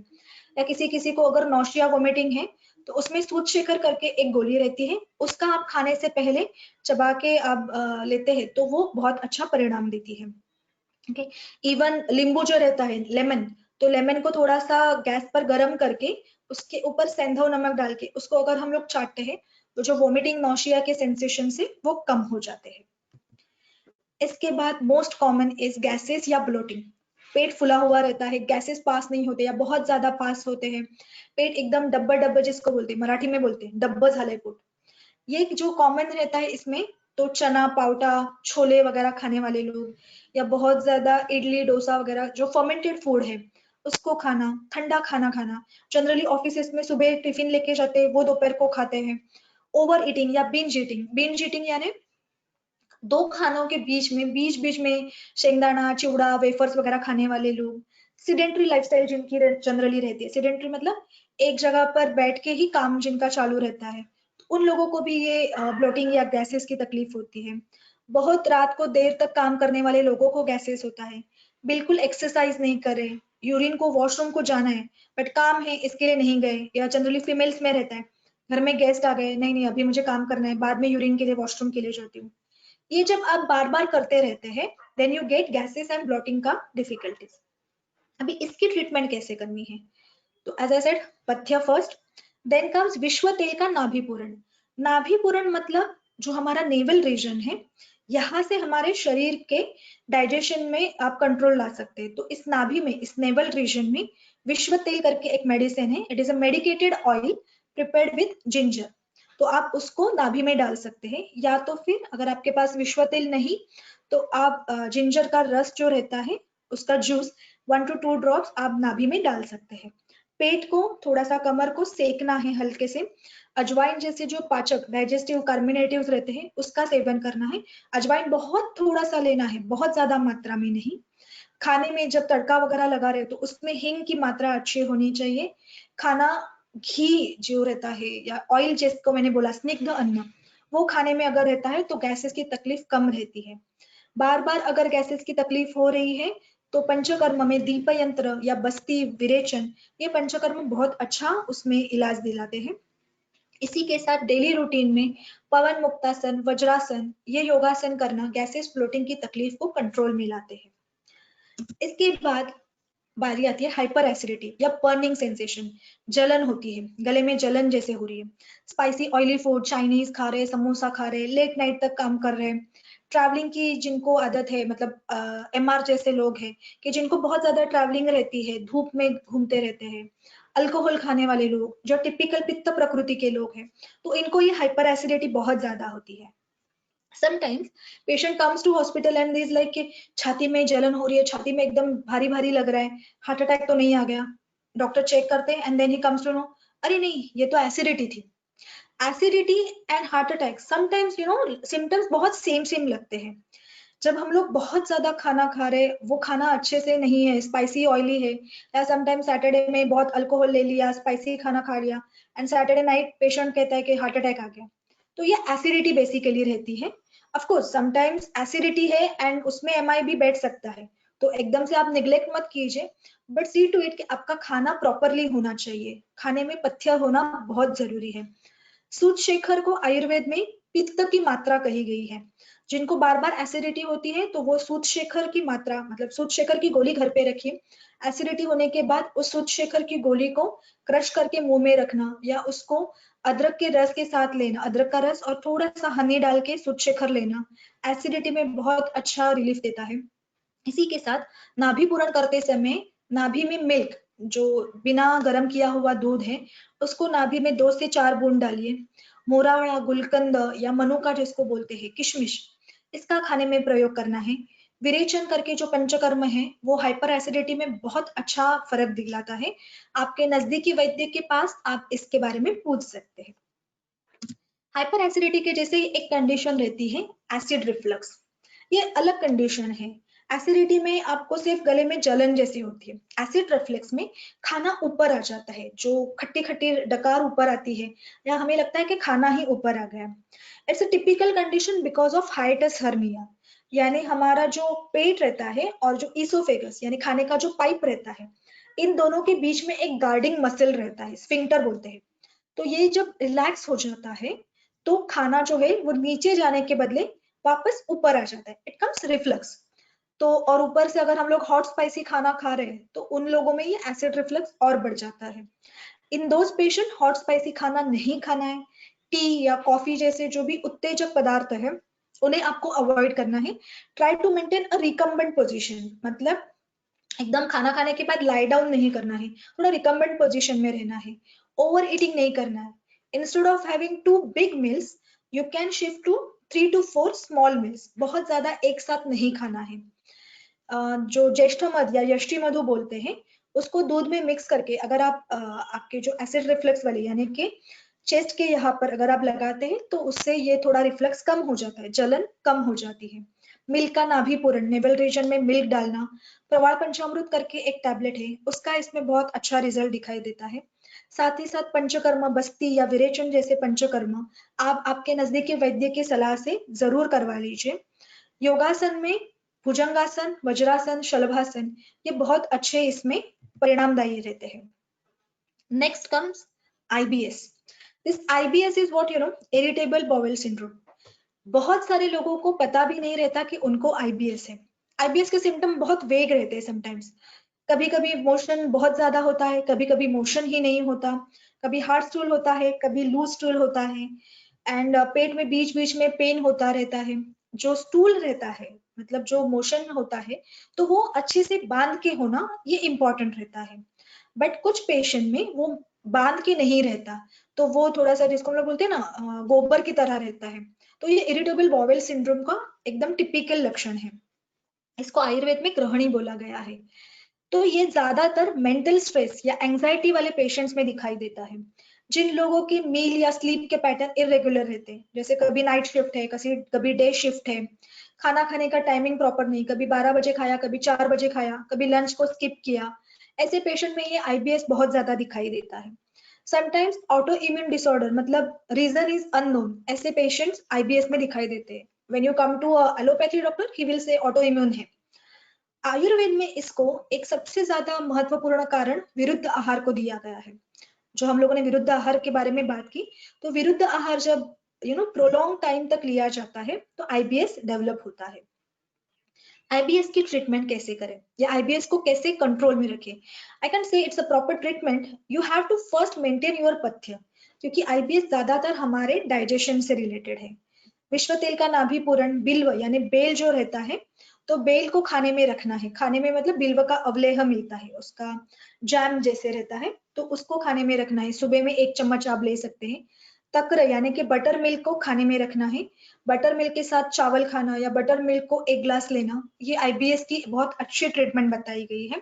या किसी किसी को अगर नौशिया वोमिटिंग है तो उसमें सूत शेखर करके एक गोली रहती है, उसका आप खाने से पहले चबा के आप लेते हैं तो वो बहुत अच्छा परिणाम देती है। ओके, इवन नींबू जो रहता है लेमन, तो लेमन को थोड़ा सा गैस पर गर्म करके उसके ऊपर सेंधव नमक डाल के उसको अगर हम लोग चाटते हैं तो जो वोमिटिंग नौशिया के सेंसेशन से वो कम हो जाते हैं। इसके बाद मोस्ट कॉमन इज गैसेस या ब्लोटिंग। पेट फुला हुआ रहता है, गैसेस पास नहीं होते या बहुत ज्यादा पास होते हैं, पेट एकदम डब्बा डब्बा जिसको बोलते हैं, मराठी में बोलते हैं डब्बा झाले पोट, ये जो कॉमन रहता है इसमें। तो चना पाउटा, छोले वगैरह खाने वाले लोग, या बहुत ज्यादा इडली डोसा वगैरह जो फर्मेंटेड फूड है उसको खाना, ठंडा खाना खाना, जनरली ऑफिस में सुबह टिफिन लेके जाते हैं वो दोपहर को खाते हैं। ओवर ईटिंग या बिंज ईटिंग, बिंज ईटिंग यानी दो खानों के बीच बीच में शेंगदाना चिवड़ा वेफर्स वगैरह खाने वाले लोग। सिडेंट्री लाइफस्टाइल जिनकी जनरली रहती है, सिडेंट्री मतलब एक जगह पर बैठ के ही काम जिनका चालू रहता है, उन लोगों को भी ये ब्लोटिंग या गैसेस की तकलीफ होती है। बहुत रात को देर तक काम करने वाले लोगों को गैसेस होता है। बिल्कुल एक्सरसाइज नहीं करे, यूरिन को वॉशरूम को जाना है बट काम है इसके लिए नहीं गए, या जनरली फीमेल्स में रहता है घर में गेस्ट आ गए, नहीं नहीं अभी मुझे काम करना है, बाद में यूरिन के लिए वॉशरूम के लिए जाती हूँ। ये जब आप बार बार करते रहते हैं then you get gases and bloating का डिफिकल्टीज। अभी इसकी ट्रीटमेंट कैसे करनी है? तो एज आई सेड, पथ्य फर्स्ट, देन कम्स विश्व तेल का नाभि पूरण। नाभि पूरण मतलब जो हमारा नेवल रीजन है, यहाँ से हमारे शरीर के डाइजेशन में आप कंट्रोल ला सकते हैं। तो इस नाभि में, इस नेवल रीजन में विश्व तेल करके एक मेडिसिन है, it is a medicated oil prepared with ginger. तो आप उसको नाभि में डाल सकते हैं, या तो फिर अगर आपके पास विश्व तेल नहीं तो आप जिंजर का रस जो रहता है उसका जूस 1 to 2 ड्रॉप्स आप नाभि में डाल सकते हैं। पेट को थोड़ा सा, कमर को सेकना है हल्के से। अजवाइन जैसे जो पाचक डाइजेस्टिव कार्मिनेटिव्स रहते हैं उसका सेवन करना है। अजवाइन बहुत थोड़ा सा लेना है, बहुत ज्यादा मात्रा में नहीं। खाने में जब तड़का वगैरह लगा रहे हो तो उसमें हींग की मात्रा अच्छी होनी चाहिए। खाना, घी जो रहता है या ऑयल जिसको मैंने बोला स्निग्ध अन्न, वो खाने में अगर रहता है तो गैसेस की तकलीफ कम रहती है। बार बार अगर गैसेस की तकलीफ हो रही है तो पंचकर्म में दीप यंत्र या बस्ती विरेचन, ये पंचकर्म बहुत अच्छा उसमें इलाज दिलाते हैं। इसी के साथ डेली रूटीन में पवन मुक्तासन, वज्रासन, ये योगासन करना गैसेस फ्लोटिंग की तकलीफ को कंट्रोल में लाते हैं। इसके बाद बारी आती है हाइपर एसिडिटी या बर्निंग सेंसेशन, जलन होती है, गले में जलन जैसे हो रही है। स्पाइसी ऑयली फूड, चाइनीज खा रहे, समोसा खा रहे, लेट नाइट तक काम कर रहे हैं, ट्रैवलिंग की जिनको आदत है, मतलब एमआर जैसे लोग हैं कि जिनको बहुत ज्यादा ट्रैवलिंग रहती है, धूप में घूमते रहते हैं, अल्कोहल खाने वाले लोग जो टिपिकल पित्त प्रकृति के लोग हैं, तो इनको ये हाइपर एसिडिटी बहुत ज्यादा होती है। Sometimes patient comes to hospital and is like कि छाती में जलन हो रही है, छाती में एकदम भारी भारी लग रहा है, हार्ट अटैक तो नहीं आ गया? डॉक्टर चेक करते हैं and then he comes to know, अरे नहीं ये तो एसिडिटी थी। Acidity and heart attack sometimes symptoms बहुत सेम सेम लगते हैं। जब हम लोग बहुत ज्यादा खाना खा रहे, वो खाना अच्छे से नहीं है, स्पाइसी ऑयली है, या समटाइम्स सैटरडे में बहुत अल्कोहल ले लिया, स्पाइसी खाना खा लिया एंड सैटरडे नाइट पेशेंट कहता है कि हार्ट अटैक आ गया, तो ये एसिडिटी बेसिकली रहती है। ऑफ कोर्स समटाइम्स एसिडिटी है एंड उसमें एमआई भी बैठ सकता है, तो एकदम से आप निग्लेक्ट मत कीजिए, बट सी टू इट कि आपका खाना प्रॉपरली होना चाहिए, खाने में पथ्य होना बहुत जरूरी है। सूत शेखर को आयुर्वेद में पित्त की मात्रा कही गई है। जिनको बार बार एसिडिटी होती है तो वो सूत शेखर की मात्रा, मतलब सूत शेखर की गोली घर पे रखिए। एसिडिटी होने के बाद उस सूत शेखर की गोली को क्रश करके मुंह में रखना, या उसको अदरक के रस के साथ लेना, अदरक का रस और थोड़ा सा हनी डाल के सूत शेखर लेना, एसिडिटी में बहुत अच्छा रिलीफ देता है। इसी के साथ नाभि पूरण करते समय नाभि में मिल्क, जो बिना गर्म किया हुआ दूध है, उसको नाभि में 2 से 4 बूंद डालिए। मोरावड़ा, गुलकंद या मनुका जिसको बोलते हैं, किशमिश, इसका खाने में प्रयोग करना है। विरेचन करके जो पंचकर्म है वो हाइपर एसिडिटी में बहुत अच्छा फर्क दिलाता है। आपके नजदीकी वैद्य के पास आप इसके बारे में पूछ सकते हैं। हाइपर एसिडिटी के जैसे एक कंडीशन रहती है एसिड रिफ्लक्स, ये अलग कंडीशन है। एसिडिटी में आपको सिर्फ गले में जलन जैसी होती है, एसिड रिफ्लक्स में खाना ऊपर आ जाता है, जो खट्टी खट्टी डकार ऊपर आती है, या हमें लगता है कि खाना ही ऊपर आ गया। It's a typical condition because of hiatus hernia, यानी हमारा जो पेट रहता है और जो ईसोफेगस यानी खाने का जो पाइप रहता है, इन दोनों के बीच में एक गार्डिंग मसल रहता है, स्फिंक्टर बोलते हैं। तो ये जब रिलैक्स हो जाता है तो खाना जो है वो नीचे जाने के बदले वापस ऊपर आ जाता है, इट कम्स रिफ्लक्स। तो और ऊपर से अगर हम लोग हॉट स्पाइसी खाना खा रहे हैं तो उन लोगों में ये एसिड रिफ्लक्स और बढ़ जाता है। In those patient hot spicy खाना नहीं खाना है। टी या कॉफी जैसे जो भी उत्तेजक पदार्थ है उन्हें आपको अवॉइड करना है। Try to maintain a recumbent position, मतलब एकदम खाना खाने के बाद लाई डाउन नहीं करना है, थोड़ा रिकम्बेंट पोजीशन में रहना है। ओवर ईटिंग नहीं करना है। Instead of having 2 big meals you can shift to 3 to 4 small meals, बहुत ज्यादा एक साथ नहीं खाना है। जो ज्येष्ठ मध या यष्टि मधु बोलते हैं उसको दूध में मिक्स करके अगर आप आपके जो एसिड रिफ्लक्स वाले यानी कि चेस्ट के यहाँ पर अगर आप लगाते हैं तो उससे ये थोड़ा रिफ्लक्स कम हो जाता है, जलन कम हो जाती है। मिल्क का नाभि पूरण, नेवल रीजन में मिल्क डालना, प्रवाल पंचामृत करके एक टैबलेट है, उसका इसमें बहुत अच्छा रिजल्ट दिखाई देता है। साथ ही साथ पंचकर्म, बस्ती या विरेचन जैसे पंचकर्म आप आपके नजदीकी वैद्य की सलाह से जरूर करवा लीजिए। योगासन में भुजंगासन, वज्रासन, शलभासन ये बहुत अच्छे इसमें परिणामदायी रहते हैं। Next comes IBS. This IBS is what irritable bowel syndrome. बहुत सारे लोगों को पता भी नहीं रहता कि उनको IBS है। IBS के सिम्टम बहुत वेग रहते हैं समटाइम्स। कभी कभी मोशन बहुत ज्यादा होता है, कभी कभी मोशन ही नहीं होता, कभी हार्ड स्टूल होता है, कभी लूज स्टूल होता है, एंड पेट में बीच बीच में पेन होता रहता है। जो स्टूल रहता है, मतलब जो मोशन होता है, तो वो अच्छे से बांध के होना ये इम्पोर्टेंट रहता है। बट कुछ पेशेंट में वो बांध के नहीं रहता, तो वो थोड़ा सा जिसको हम लोग बोलते हैं ना गोबर की तरह रहता है। तो ये इरिटेबल बॉवेल सिंड्रोम का एकदम टिपिकल लक्षण है। इसको आयुर्वेद में ग्रहणी बोला गया है। तो ये ज्यादातर मेंटल स्ट्रेस या एंजाइटी वाले पेशेंट्स में दिखाई देता है, जिन लोगों की मील या स्लीप के पैटर्न इरेगुलर रहते हैं, जैसे कभी नाइट शिफ्ट है, कभी डे शिफ्ट है, खाना खाने का टाइमिंग प्रॉपर नहीं, कभी 12 बजे खाया, कभी 4 बजे खाया, कभी लंच को स्किप किया। ऐसे पेशेंट में ये IBS बहुत ज्यादा दिखाई देता है। समटाइम्स ऑटो इम्यून डिसऑर्डर, मतलब रीजन इज अननोन, ऐसे पेशेंट्स IBS में दिखाई देते हैं। When you come to allopathy doctor, he will say auto immune है। आयुर्वेद में इसको एक सबसे ज्यादा महत्वपूर्ण कारण विरुद्ध आहार को दिया गया है। जो हम लोगों ने विरुद्ध आहार के बारे में बात की, तो विरुद्ध आहार जब प्रोलॉन्ग टाइम तक लिया जाता है तो IBS डेवलप होता है। IBS की ट्रीटमेंट कैसे करें या IBS को कैसे कंट्रोल में रखें? I can say it's a proper treatment. You have to first maintain your पथ्य, क्योंकि IBS ज्यादातर हमारे डाइजेशन से रिलेटेड है। विश्व तेल का नाभि पूरण, बिल्व यानी बेल जो रहता है, तो बेल को खाने में रखना है। खाने में मतलब बिल्व का अवलेह मिलता है, उसका जैम जैसे रहता है, तो उसको खाने में रखना है। सुबह में 1 चम्मच आप ले सकते हैं। तक्र यानी कि बटर मिल्क को खाने में रखना है। बटर मिल्क के साथ चावल खाना या बटर मिल्क को 1 ग्लास लेना, ये IBS की बहुत अच्छी ट्रीटमेंट बताई गई है।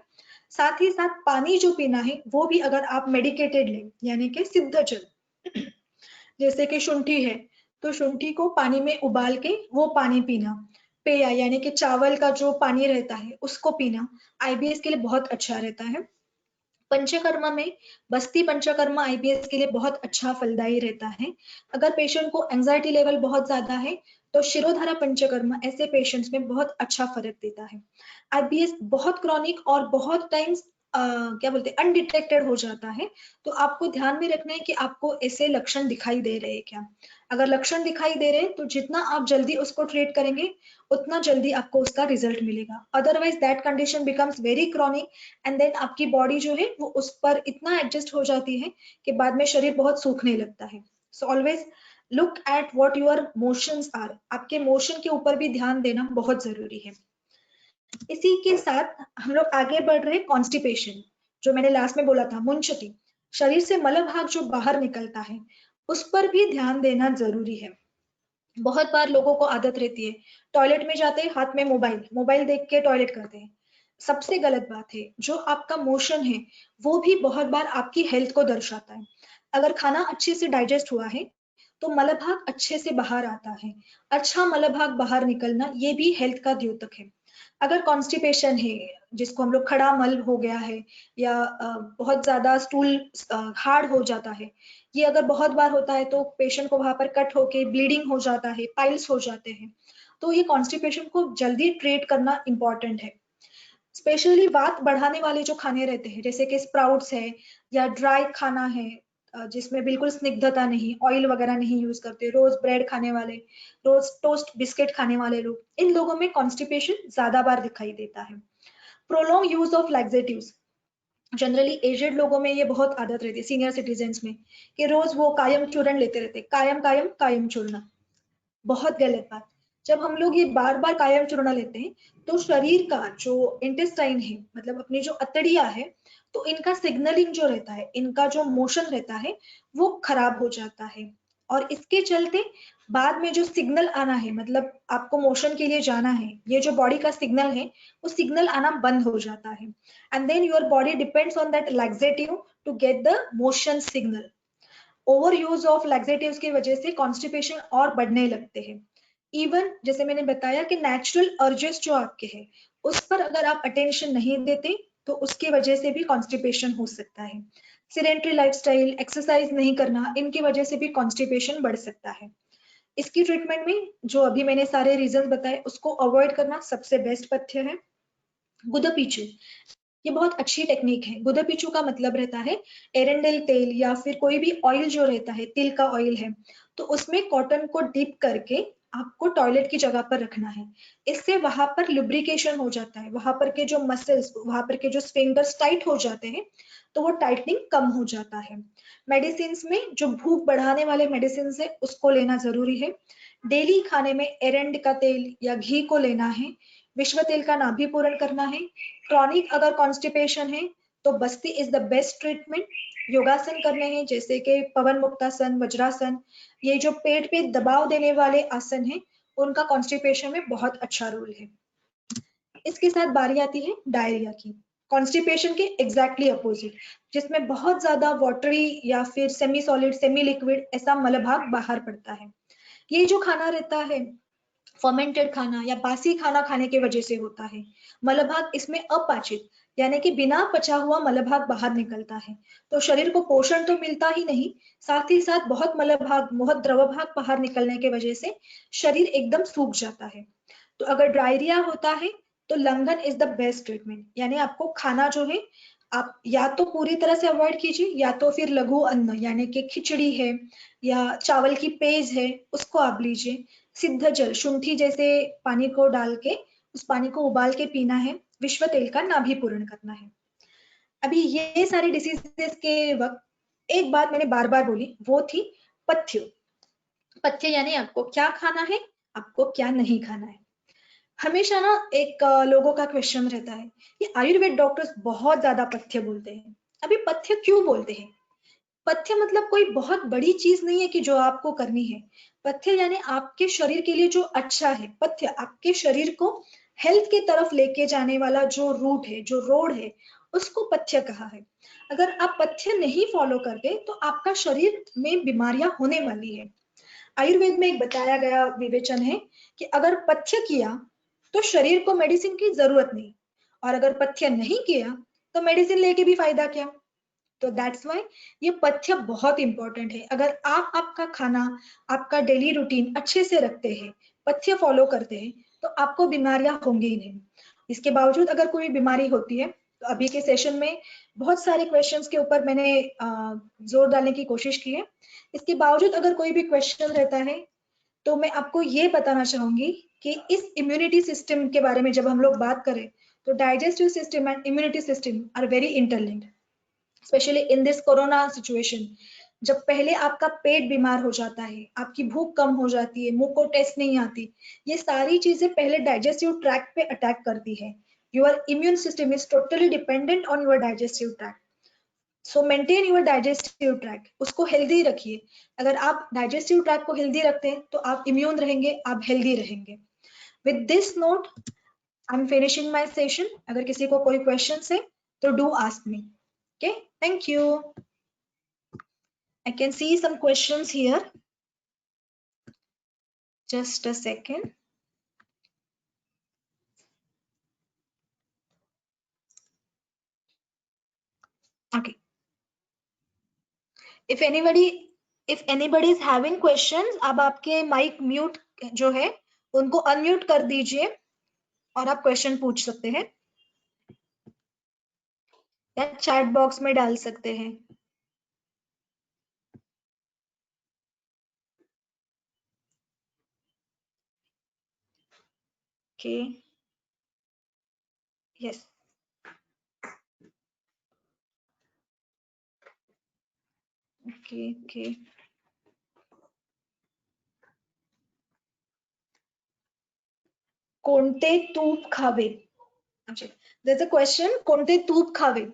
साथ ही साथ पानी जो पीना है वो भी अगर आप मेडिकेटेड लें, यानी कि सिद्ध जल, जैसे कि शुंठी है, तो शुंठी को पानी में उबाल के वो पानी पीना। पेया यानी कि चावल का जो पानी रहता है उसको पीना IBS के लिए बहुत अच्छा रहता है। पंचकर्मा में बस्ती पंचकर्मा IBS के लिए बहुत अच्छा फलदायी रहता है। अगर पेशेंट को एंजाइटी लेवल बहुत ज्यादा है, तो शिरोधारा पंचकर्मा ऐसे पेशेंट्स में बहुत अच्छा फर्क देता है। IBS बहुत क्रॉनिक और बहुत टाइम्स क्या बोलते हैं अनडिटेक्टेड हो जाता है, तो आपको ध्यान में रखना है कि आपको ऐसे लक्षण दिखाई दे रहे हैं क्या। अगर लक्षण दिखाई दे रहे हैं तो जितना आप जल्दी उसको ट्रीट करेंगे, उतना जल्दी आपको उसका रिजल्ट मिलेगा। Otherwise that condition becomes very chronic, and then आपकी बॉडी जो है वो उस पर इतना एडजस्ट हो जाती है कि बाद में शरीर बहुत सूखने लगता है। So always look at what your motions are. आपके मोशन के ऊपर भी ध्यान देना बहुत जरूरी है। इसी के साथ हम लोग आगे बढ़ रहे कॉन्स्टिपेशन, जो मैंने लास्ट में बोला था, मुंशती, शरीर से मल भाग जो बाहर निकलता है, उस पर भी ध्यान देना जरूरी है। बहुत बार लोगों को आदत रहती है, टॉयलेट में जाते हैं हाथ में मोबाइल, मोबाइल देख के टॉयलेट करते हैं। सबसे गलत बात है। जो आपका मोशन है वो भी बहुत बार आपकी हेल्थ को दर्शाता है। अगर खाना अच्छे से डाइजेस्ट हुआ है तो मलभाग अच्छे से बाहर आता है। अच्छा मलभाग बाहर निकलना ये भी हेल्थ का द्योतक है। अगर कॉन्स्टिपेशन है, जिसको हम लोग खड़ा मल हो गया है, या बहुत ज्यादा स्टूल हार्ड हो जाता है, ये अगर बहुत बार होता है तो पेशेंट को वहां पर कट होके ब्लीडिंग हो जाता है, पाइल्स हो जाते हैं। तो ये कॉन्स्टिपेशन को जल्दी ट्रीट करना इंपॉर्टेंट है। स्पेशली वात बढ़ाने वाले जो खाने रहते हैं, जैसे कि स्प्राउट्स है या ड्राई खाना है, जिसमें बिल्कुल स्निग्धता नहीं, ऑयल वगैरह नहीं यूज करते, रोज ब्रेड खाने वाले, रोज टोस्ट बिस्किट खाने वाले लोग, इन लोगों में कॉन्स्टिपेशन ज्यादा बार दिखाई देता है। Prolong use of laxatives, generally aged लोगों में ये बहुत आदत रहती है, सीनियर सिटीजन्स में, कि रोज वो कायम चूर्ण लेते रहते, कायम कायम कायम चूर्ण। बहुत गलत बात। जब हम लोग ये बार बार कायम चूर्ण लेते हैं, तो शरीर का जो इंटेस्टाइन है, मतलब अपनी जो अतड़िया है, तो इनका सिग्नलिंग जो रहता है, इनका जो मोशन रहता है, वो खराब हो जाता है। और इसके चलते बाद में जो सिग्नल आना है, मतलब आपको मोशन के लिए जाना है, ये जो बॉडी का सिग्नल है, वो सिग्नल आना बंद हो जाता है। And then your body depends on that laxative to get the motion signal. Over use of laxatives की वजह से कॉन्स्टिपेशन और बढ़ने लगते हैं। इवन जैसे मैंने बताया कि नेचुरल अर्जेस जो आपके हैं उस पर अगर आप अटेंशन नहीं देते तो उसकी वजह से भी कॉन्स्टिपेशन हो सकता है। सिडेंट्री लाइफस्टाइल, एक्सरसाइज नहीं करना, इनकी वजह से भी कॉन्स्टिपेशन बढ़ सकता है। इसकी ट्रीटमेंट में जो अभी मैंने सारे रीजन बताए उसको अवॉइड करना सबसे बेस्ट पथ्य है। गुदपीचू, ये बहुत अच्छी टेक्निक है। गुदपीचू का मतलब रहता है एरेंडल तेल या फिर कोई भी ऑयल जो रहता है, तिल का ऑयल है, तो उसमें कॉटन को डिप करके आपको टॉयलेट की जगह पर रखना है। इससे वहां पर लुब्रिकेशन हो जाता है, वहां पर के जो मसल्स, वहां पर के जो स्फिंक्टर्स टाइट हो जाते हैं तो वो टाइटनिंग कम हो जाता है। मेडिसिन में जो भूख बढ़ाने वाले मेडिसिन है उसको लेना जरूरी है। डेली खाने में एरेंड का तेल या घी को लेना है। विश्व तेल का नाभि पूरण करना है। क्रॉनिक अगर कॉन्स्टिपेशन है तो बस्ती इज द बेस्ट ट्रीटमेंट। योगासन करने हैं जैसे कि पवन मुक्तासन, वज्रासन, ये जो पेट पे दबाव देने वाले आसन हैं उनका कॉन्स्टिपेशन में बहुत अच्छा रोल है। इसके साथ बारी आती है डायरिया की, कॉन्स्टिपेशन के एग्जैक्टली अपोजिट, जिसमें बहुत ज्यादा वाटरी या फिर सेमी सॉलिड, सेमी लिक्विड ऐसा मलभाग बाहर पड़ता है। ये जो खाना रहता है फर्मेंटेड खाना या बासी खाना खाने की वजह से होता है। मलभाग इसमें अपाचित यानी कि बिना पचा हुआ मलभाग बाहर निकलता है, तो शरीर को पोषण तो मिलता ही नहीं, साथ ही साथ बहुत मलभाग, बहुत द्रव भाग बाहर निकलने की वजह से शरीर एकदम सूख जाता है। तो अगर डायरिया होता है तो लंघन इज द बेस्ट ट्रीटमेंट, यानी आपको खाना जो है आप या तो पूरी तरह से अवॉइड कीजिए या तो फिर लघु अन्न यानी कि खिचड़ी है या चावल की पेज है उसको आप लीजिए। सिद्ध जल, शुंठी जैसे पानी को डाल के उस पानी को उबाल के पीना है। विश्व तेल का नाभि पूरण करना है। अभी ये सारे डिसीजेस के वक्त एक बात मैंने बार बार बोली, वो थी पथ्य। पथ्य यानी आपको क्या खाना है, आपको क्या नहीं खाना है। हमेशा ना एक लोगों का क्वेश्चन रहता है, ये आयुर्वेद डॉक्टर्स बहुत ज्यादा पथ्य बोलते हैं। अभी पथ्य क्यों बोलते हैं? पथ्य मतलब कोई बहुत बड़ी चीज नहीं है कि जो आपको करनी है। पथ्य यानी आपके शरीर के लिए जो अच्छा है। पथ्य आपके शरीर को हेल्थ की तरफ लेके जाने वाला जो रूट है, जो रोड है, उसको पथ्य कहा है। अगर आप पथ्य नहीं फॉलो करते तो आपका शरीर में बीमारियां होने वाली है। आयुर्वेद में एक बताया गया विवेचन है कि अगर पथ्य किया तो शरीर को मेडिसिन की जरूरत नहीं, और अगर पथ्य नहीं किया तो मेडिसिन लेके भी फायदा क्या। तो दैट्स वाई ये पथ्य बहुत इंपॉर्टेंट है। अगर आप आपका खाना, आपका डेली रूटीन अच्छे से रखते हैं, पथ्य फॉलो करते हैं, तो आपको बीमारियां होंगी ही नहीं। इसके बावजूद अगर कोई बीमारी होती है तो अभी के सेशन में बहुत सारे क्वेश्चंस के ऊपर मैंने जोर डालने की कोशिश की है। इसके बावजूद अगर कोई भी क्वेश्चन रहता है तो मैं आपको ये बताना चाहूंगी कि इस इम्यूनिटी सिस्टम के बारे में जब हम लोग बात करें तो digestive system and immunity system are very interlinked, specially in this corona situation. जब पहले आपका पेट बीमार हो जाता है, आपकी भूख कम हो जाती है, मुंह को टेस्ट नहीं आती, ये सारी चीजें पहले डाइजेस्टिव ट्रैक्ट पे अटैक करती है। Your immune system is totally dependent on your digestive tract. So maintain your digestive tract, उसको हेल्दी रखिए। अगर आप डाइजेस्टिव ट्रैक्ट को हेल्दी रखते हैं तो आप इम्यून रहेंगे, आप हेल्दी रहेंगे। With this note I am finishing my session. अगर किसी को कोई क्वेश्चन है तो do ask me. Okay, thank you. I can see some questions here. Just a second. Okay. If anybody is having questions, अब आपके mic mute जो है उनको अनम्यूट कर दीजिए और आप क्वेश्चन पूछ सकते हैं या चैट बॉक्स में डाल सकते हैं। Okay. Yes. Okay. Okay. कोणते तूप खावे? अच्छा, there's a question, कोणते तूप खावे?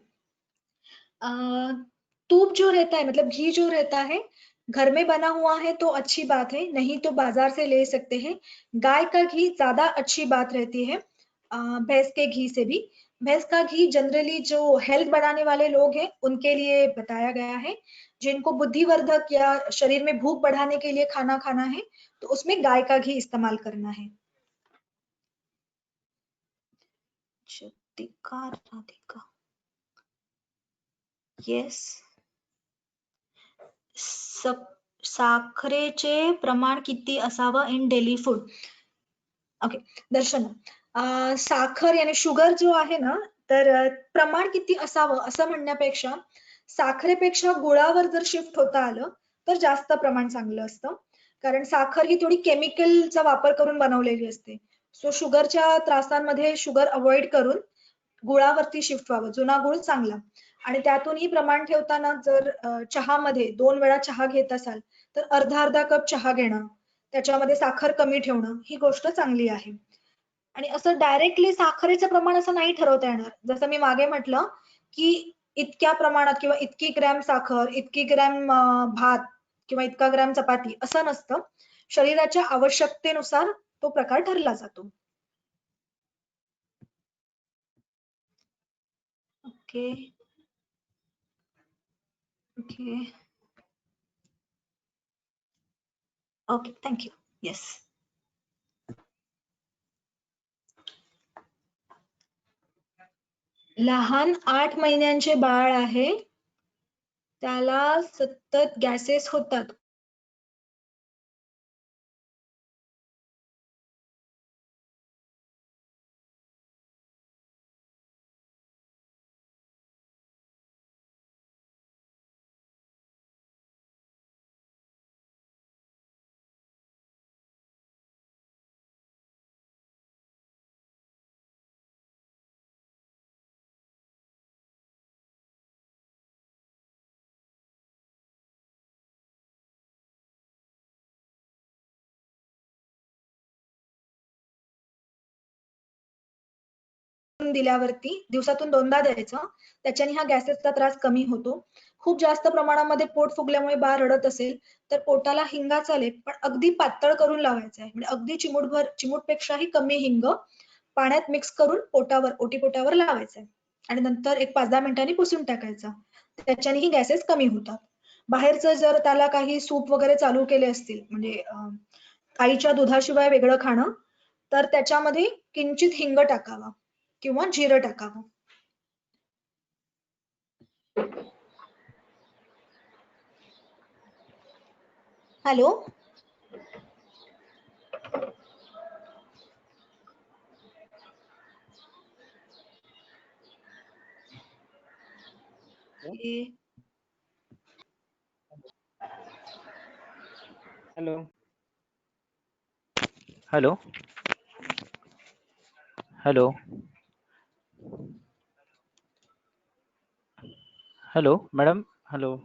तूप जो रहता है मतलब घी जो रहता है, घर में बना हुआ है तो अच्छी बात है, नहीं तो बाजार से ले सकते हैं। गाय का घी ज्यादा अच्छी बात रहती है भैंस के घी से भी। भैंस का घी जनरली जो हेल्थ बढ़ाने वाले लोग हैं उनके लिए बताया गया है। जिनको बुद्धिवर्धक या शरीर में भूख बढ़ाने के लिए खाना खाना है तो उसमें गाय का घी इस्तेमाल करना है। राधिका राधिका येस। साखरेचे प्रमाण किती असावं इन डेली फूड? ओके दर्शना, साखर यानी शुगर जो आहे ना, तर प्रमाण किती असावं असं म्हणण्यापेक्षा साखरेपेक्षा गुळावर जर शिफ्ट होता आलं तर जास्त प्रमाण चांगलं असतं. कारण साखर ही थोडी केमिकलचा वापर करून बनवलेली असते. सो शुगरच्या त्रासांमध्ये शुगर अवॉइड करून गुळावरती शिफ्ट व्हावं. जुना गुळ चांगला. आणि त्यातूनही प्रमाण ठेवताना जर चहामध्ये 2 वेळा चहा घेत असाल तर अर्धा कप चहा घेणं, त्याच्यामध्ये साखर कमी ठेवणं ही गोष्ट चांगली आहे. आणि असं डायरेक्टली साखरेचं प्रमाण असं नाही ठरवता येणार. जसं मी मागे म्हटलं की इतक्या प्रमाणात किंवा इतकी ग्रॅम साखर, इतकी ग्रॅम भात किंवा इतका ग्रॅम चपाती असं नसतं. शरीराच्या आवश्यकतेनुसार तो प्रकार ठरला जातो. Okay okay okay thank you. Yes. लहान 8 महिन्यांचे बाळ आहे, त्याला सतत गॅसेस होतात. दिल्यावरती दिवसातून 2दा द्यायचं. त्याच्याने हा गॅसेसचा त्रास कमी होतो. खूप जास्त प्रमाणामध्ये पोट फुगल्यामुळे बाळ रडत असेल तर पोटाला हिंगा चालेल, पण अगदी पातळ करून लावायचं आहे. म्हणजे अगदी चिमूटपेक्षाही कमी हिंग पाण्यात मिक्स करून पोटावर ओटीपोटावर लावायचं आहे आणि नंतर एक 5-10 मिनिटांनी पुसून टाकायचं. त्याच्यानेही गॅसेस कमी होतात. बाहेरचं जर त्याला काही सूप वगैरे चालू केले असतील म्हणजे आईच्या दुधाशिवाय वेगळं खाणं, तर त्याच्यामध्ये किंचित हिंग टाकावा किंवा जिरं टाकावं. Hello. Hello hello hello hello madam. Hello.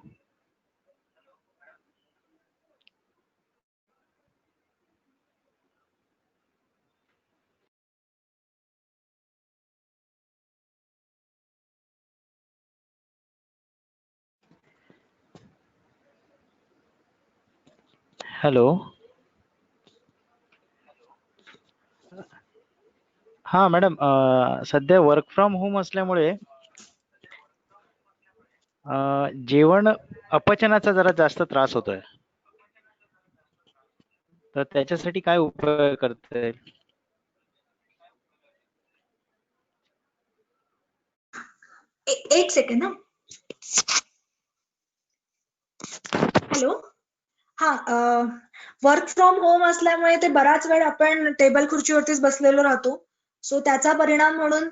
Hello. हा मॅडम, सध्या वर्क फ्रॉम होम असल्यामुळे जेवण अपचनाचा जरा जास्त त्रास होतोय, तर त्याच्यासाठी काय उपाय करता येईल? एक सेकंड ना. हॅलो. हा, वर्क फ्रॉम होम असल्यामुळे ते बराच वेळ आपण टेबल खुर्चीवरतीच बसलेलो राहतो. सो त्याचा परिणाम म्हणून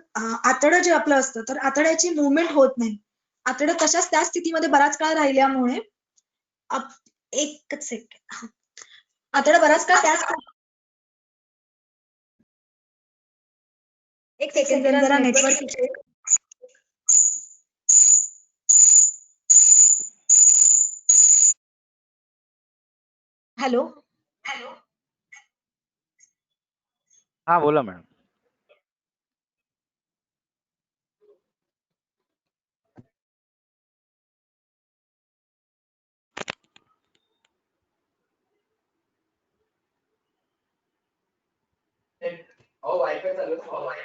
आतडं जे आपलं असतं तर आतड्याची मुवमेंट होत नाही. आतडं तशाच त्या स्थितीमध्ये बराच काळ राहिल्यामुळे एकच सेकंड. आतडं बराच काळ त्याच एक सेकंड जरा नेटवर्क. हॅलो. हा बोला मॅडम. वायफाय चालू आहे.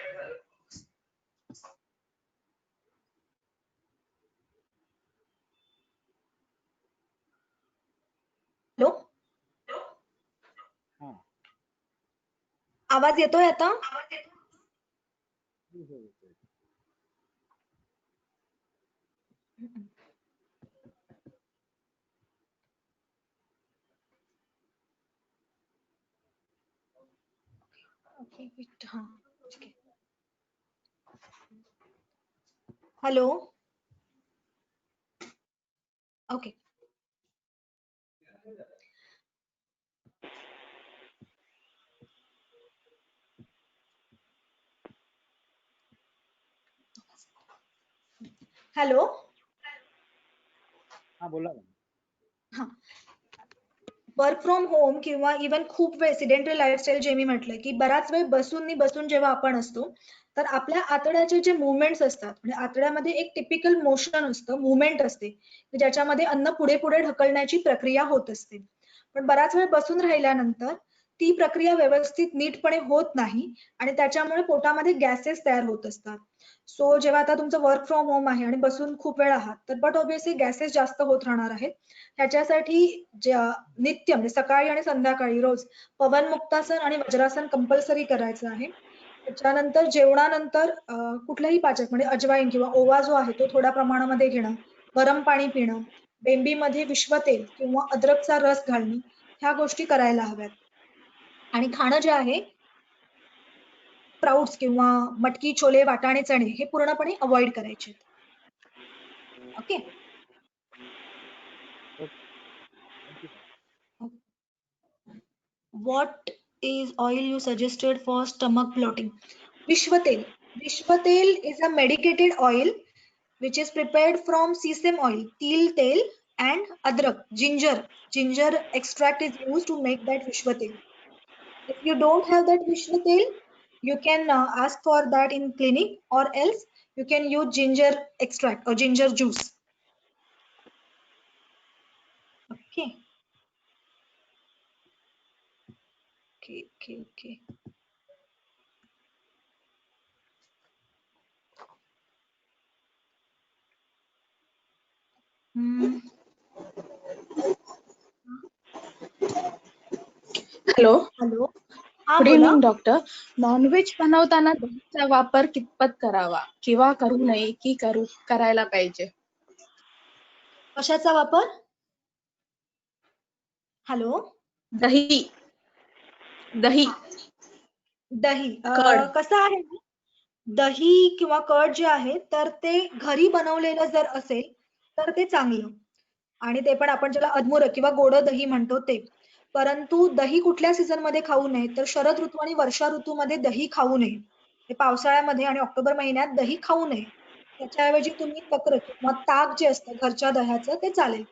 हा. आवाज येतोय आता? हॅलो. ओके. हॅलो. हा बोला ना. हा. वर्क फ्रॉम होम किंवा इव्हन खूप वेळ सिडेंटरी लाईफस्टाईल जे मी म्हटलं की बराच वेळ बसून जेव्हा आपण असतो तर आपल्या आतड्याचे जे मुवमेंट्स असतात म्हणजे आतड्यामध्ये एक टिपिकल मोशन असतं, मुवमेंट असते ज्याच्यामध्ये अन्न पुढे पुढे ढकलण्याची प्रक्रिया होत असते. पण बराच वेळ बसून राहिल्यानंतर ती प्रक्रिया व्यवस्थित नीटपणे होत नाही आणि त्याच्यामुळे पोटामध्ये गॅसेस तयार होत असतात. सो जेव्हा आता तुमचं वर्क फ्रॉम होम आहे आणि बसून खूप वेळ आहात तर बट ऑब्व्हियसली गॅसेस जास्त होत राहणार आहेत. त्याच्यासाठी नित्य म्हणजे सकाळी आणि संध्याकाळी रोज पवन मुक्तासन आणि वज्रासन कंपल्सरी करायचं आहे. त्याच्यानंतर जेवणानंतर कुठलंही पाचक म्हणजे अजवाईन किंवा ओवा जो आहे तो थोड्या प्रमाणामध्ये घेणं, गरम पाणी पिणं, बेंबीमध्ये विश्वतेल किंवा अद्रकचा रस घालणं ह्या गोष्टी करायला हव्यात. आणि खाणं जे आहे स्प्राउट्स किंवा मटकी, छोले, वाटाणे, चणे हे पूर्णपणे अवॉइड करायचे. Okay. What is oil you suggested for stomach bloating? Vishwatel. Vishwatel is a medicated oil which is prepared from sesame oil, til tel, and adrak, ginger. Ginger extract is used to make that Vishwatel. If you don't have that Vishwatel, you can ask for that in clinic or else you can use ginger extract or ginger juice. Okay. Okay. Hello. Hello. हा good बोला. Evening doctor. Non-veg बनवताना दहीचा वापर कितपत करावा किंवा करू नये की करायला पाहिजे? कशाचा वापर? हॅलो. दही. दही. दही कर्ड. कसं आहे ना, दही किंवा कर्ड जे आहे तर ते घरी बनवलेलं जर असेल तर ते चांगलं आणि ते पण आपण ज्याला अधमुरक किंवा गोड दही म्हणतो ते. परंतु दही कुठल्या सीझन मध्ये खाऊ नये तर शरद ऋतू आणि वर्षा ऋतूमध्ये दही खाऊ नये. ते पावसाळ्यामध्ये आणि ऑक्टोबर महिन्यात दही खाऊ नये. त्याच्याऐवजी तुम्ही तक्र किंवा ताक जे असतं घरच्या दह्याचं ते चालेल.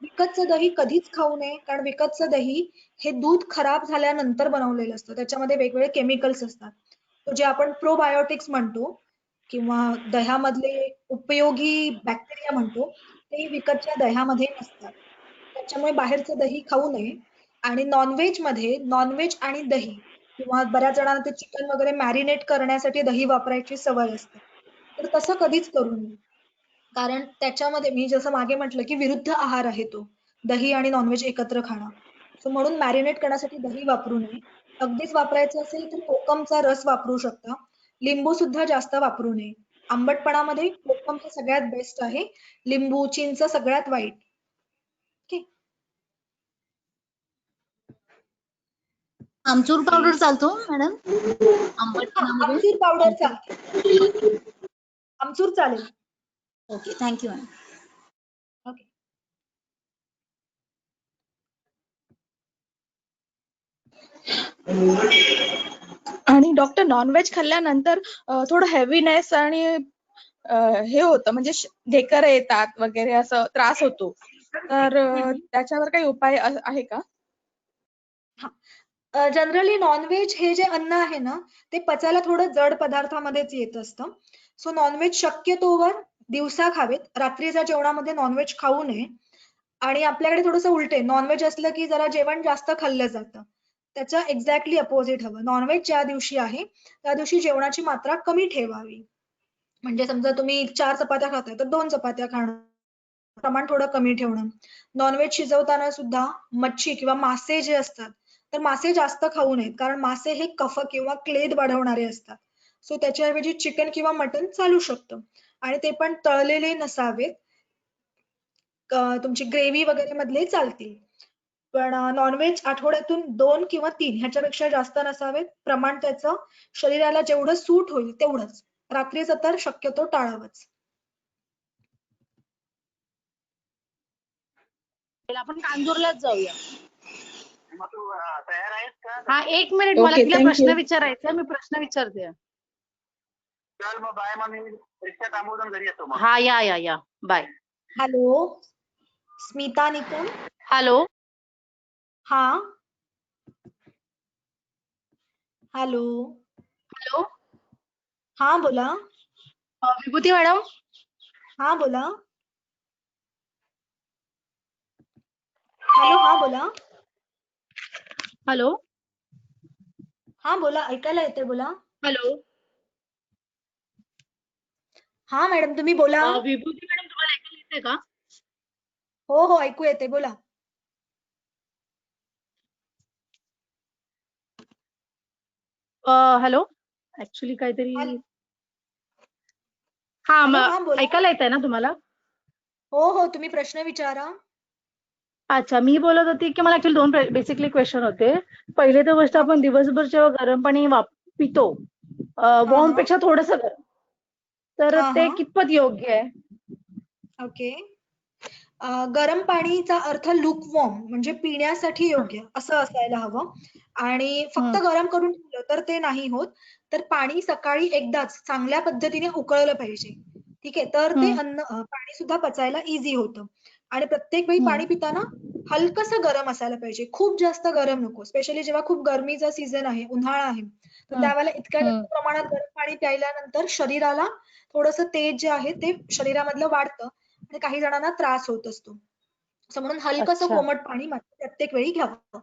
विकतचं दही कधीच खाऊ नये कारण विकतचं दही हे दूध खराब झाल्यानंतर बनवलेलं असतं. त्याच्यामध्ये वेगवेगळे केमिकल्स असतात. तो जे आपण प्रोबायोटिक्स म्हणतो किंवा दह्यामधले उपयोगी बॅक्टेरिया म्हणतो ते विकतच्या दह्यामध्ये नसतात. त्याच्यामुळे बाहेरचं दही खाऊ नये. आणि नॉनव्हेज आणि दही किंवा बऱ्याच जणांना ते चिकन वगैरे मॅरिनेट करण्यासाठी दही वापरायची सवय असते. तर तसं कधीच करू नये. कारण त्याच्यामध्ये मी जसं मागे म्हटलं की विरुद्ध आहार आहे तो दही आणि नॉनव्हेज एकत्र खाणं. सो म्हणून मॅरिनेट करण्यासाठी दही वापरू नये. अगदीच वापरायचं असेल तर कोकमचा रस वापरू शकता. लिंबू सुद्धा जास्त वापरू नये. आंबटपणामध्ये कोकम हे सगळ्यात बेस्ट आहे. लिंबू, चिंच सगळ्यात वाईट. ओके. आमचूर पावडर चालतो मॅडम आंबटपणामध्ये? आमचूर पावडर चालते. आमचूर चालेल. Okay, thank you madam. ओके. आणि डॉक्टर नॉनव्हेज खाल्ल्यानंतर थोडं हेवीनेस आणि हे होतं म्हणजे ढेकर येतात वगैरे असं त्रास होतो. तर त्याच्यावर काही उपाय आहे का? जनरली नॉनव्हेज हे जे अन्न आहे ना ते पचायला थोडं जड पदार्थामध्येच येत असतं. सो नॉनव्हेज शक्यतोवर दिवसा खावेत. रात्रीच्या जेवणामध्ये नॉनव्हेज खाऊ नये. आणि आपल्याकडे थोडंसं उलटे नॉनव्हेज असलं की जरा जेवण जास्त खाल्लं जातं. त्याच्या एक्झॅक्टली अपोजिट हवं. नॉनव्हेज ज्या दिवशी आहे त्या दिवशी जेवणाची मात्रा कमी ठेवावी. म्हणजे समजा तुम्ही 4 चपात्या खाताय तर 2 चपात्या खाणं, प्रमाण थोडं कमी ठेवणं. नॉनव्हेज शिजवताना सुद्धा मच्छी किंवा मासे जे असतात तर मासे जास्त खाऊ नयेत, कारण मासे हे कफ किंवा क्लेद वाढवणारे असतात. सो त्याच्याऐवजी चिकन किंवा मटण चालू शकतं आणि ते पण तळलेले नसावेत. तुमची ग्रेव्ही वगैरे मधले चालतील. पण नॉनव्हेज आठवड्यातून 2 किंवा 3 ह्याच्यापेक्षा जास्त नसावेत. प्रमाण त्याचं शरीराला जेवढं सूट होईल तेवढंच. रात्रीचं तर शक्यतो टाळावंच. आपण कांजूरलाच जाऊया. मग तू तयार आहेस का? हा, 1 मिनिट, मला ओके, तिला थँक्यू. प्रश्न विचारायचा, मी प्रश्न विचारते. चल मग बाय, मग मी रिक्षा थांबवून घरी येतो मग. हा, या bye. Hello, Smita Nikam. Hello. हा. हॅलो. हॅलो. हा बोला. विभूती मॅडम. हा बोला. हॅलो. हा बोला. हॅलो. हा बोला, ऐकायला येते, बोला. हॅलो. हा मॅडम, तुम्ही बोला. विभूती मॅडम, तुम्हाला ऐकायला येते का? हो हो, ऐकू येते, बोला. हॅलो. ऍक्च्युली काहीतरी. हॅलो. हा, हा बोला. ऐकायला येत आहे ना तुम्हाला? हो हो, तुम्ही प्रश्न विचारा. अच्छा, मी बोलत होती की मला ऍक्च्युली 2 बेसिकली क्वेश्चन होते. पहिले तर गोष्ट, हा आपण दिवसभर जेव्हा गरम पाणी पितो, हा वॉर्म हा पेक्षा थोडंसं गरम, तर हा ते हा. कितपत योग्य आहे? ओके. गरम पाणीचा अर्थ लुकवॉर्म म्हणजे पिण्यासाठी योग्य असं असायला हवं. आणि फक्त हम्म, गरम करून ठेवलं तर ते नाही होत. तर पाणी सकाळी एकदाच चांगल्या पद्धतीने उकळलं पाहिजे. ठीक आहे, तर ते हम्म, पाणी सुद्धा पचायला इझी होतं. आणि प्रत्येक वेळी हम्म, पाणी पिताना हलकसं गरम असायला पाहिजे, खूप जास्त गरम नको. स्पेशली जेव्हा खूप गरमीचा सीझन आहे, उन्हाळा आहे, तर हम्म, त्यावेळेला इतक्या हम्म. जास्त प्रमाणात गरम पाणी प्यायल्यानंतर शरीराला थोडंसं तेज जे आहे ते शरीरामधलं वाढतं आणि काही जणांना त्रास होत असतो. असं म्हणून हलकसं अच्छा. कोमट पाणी मात्र प्रत्येक वेळी घ्यावं.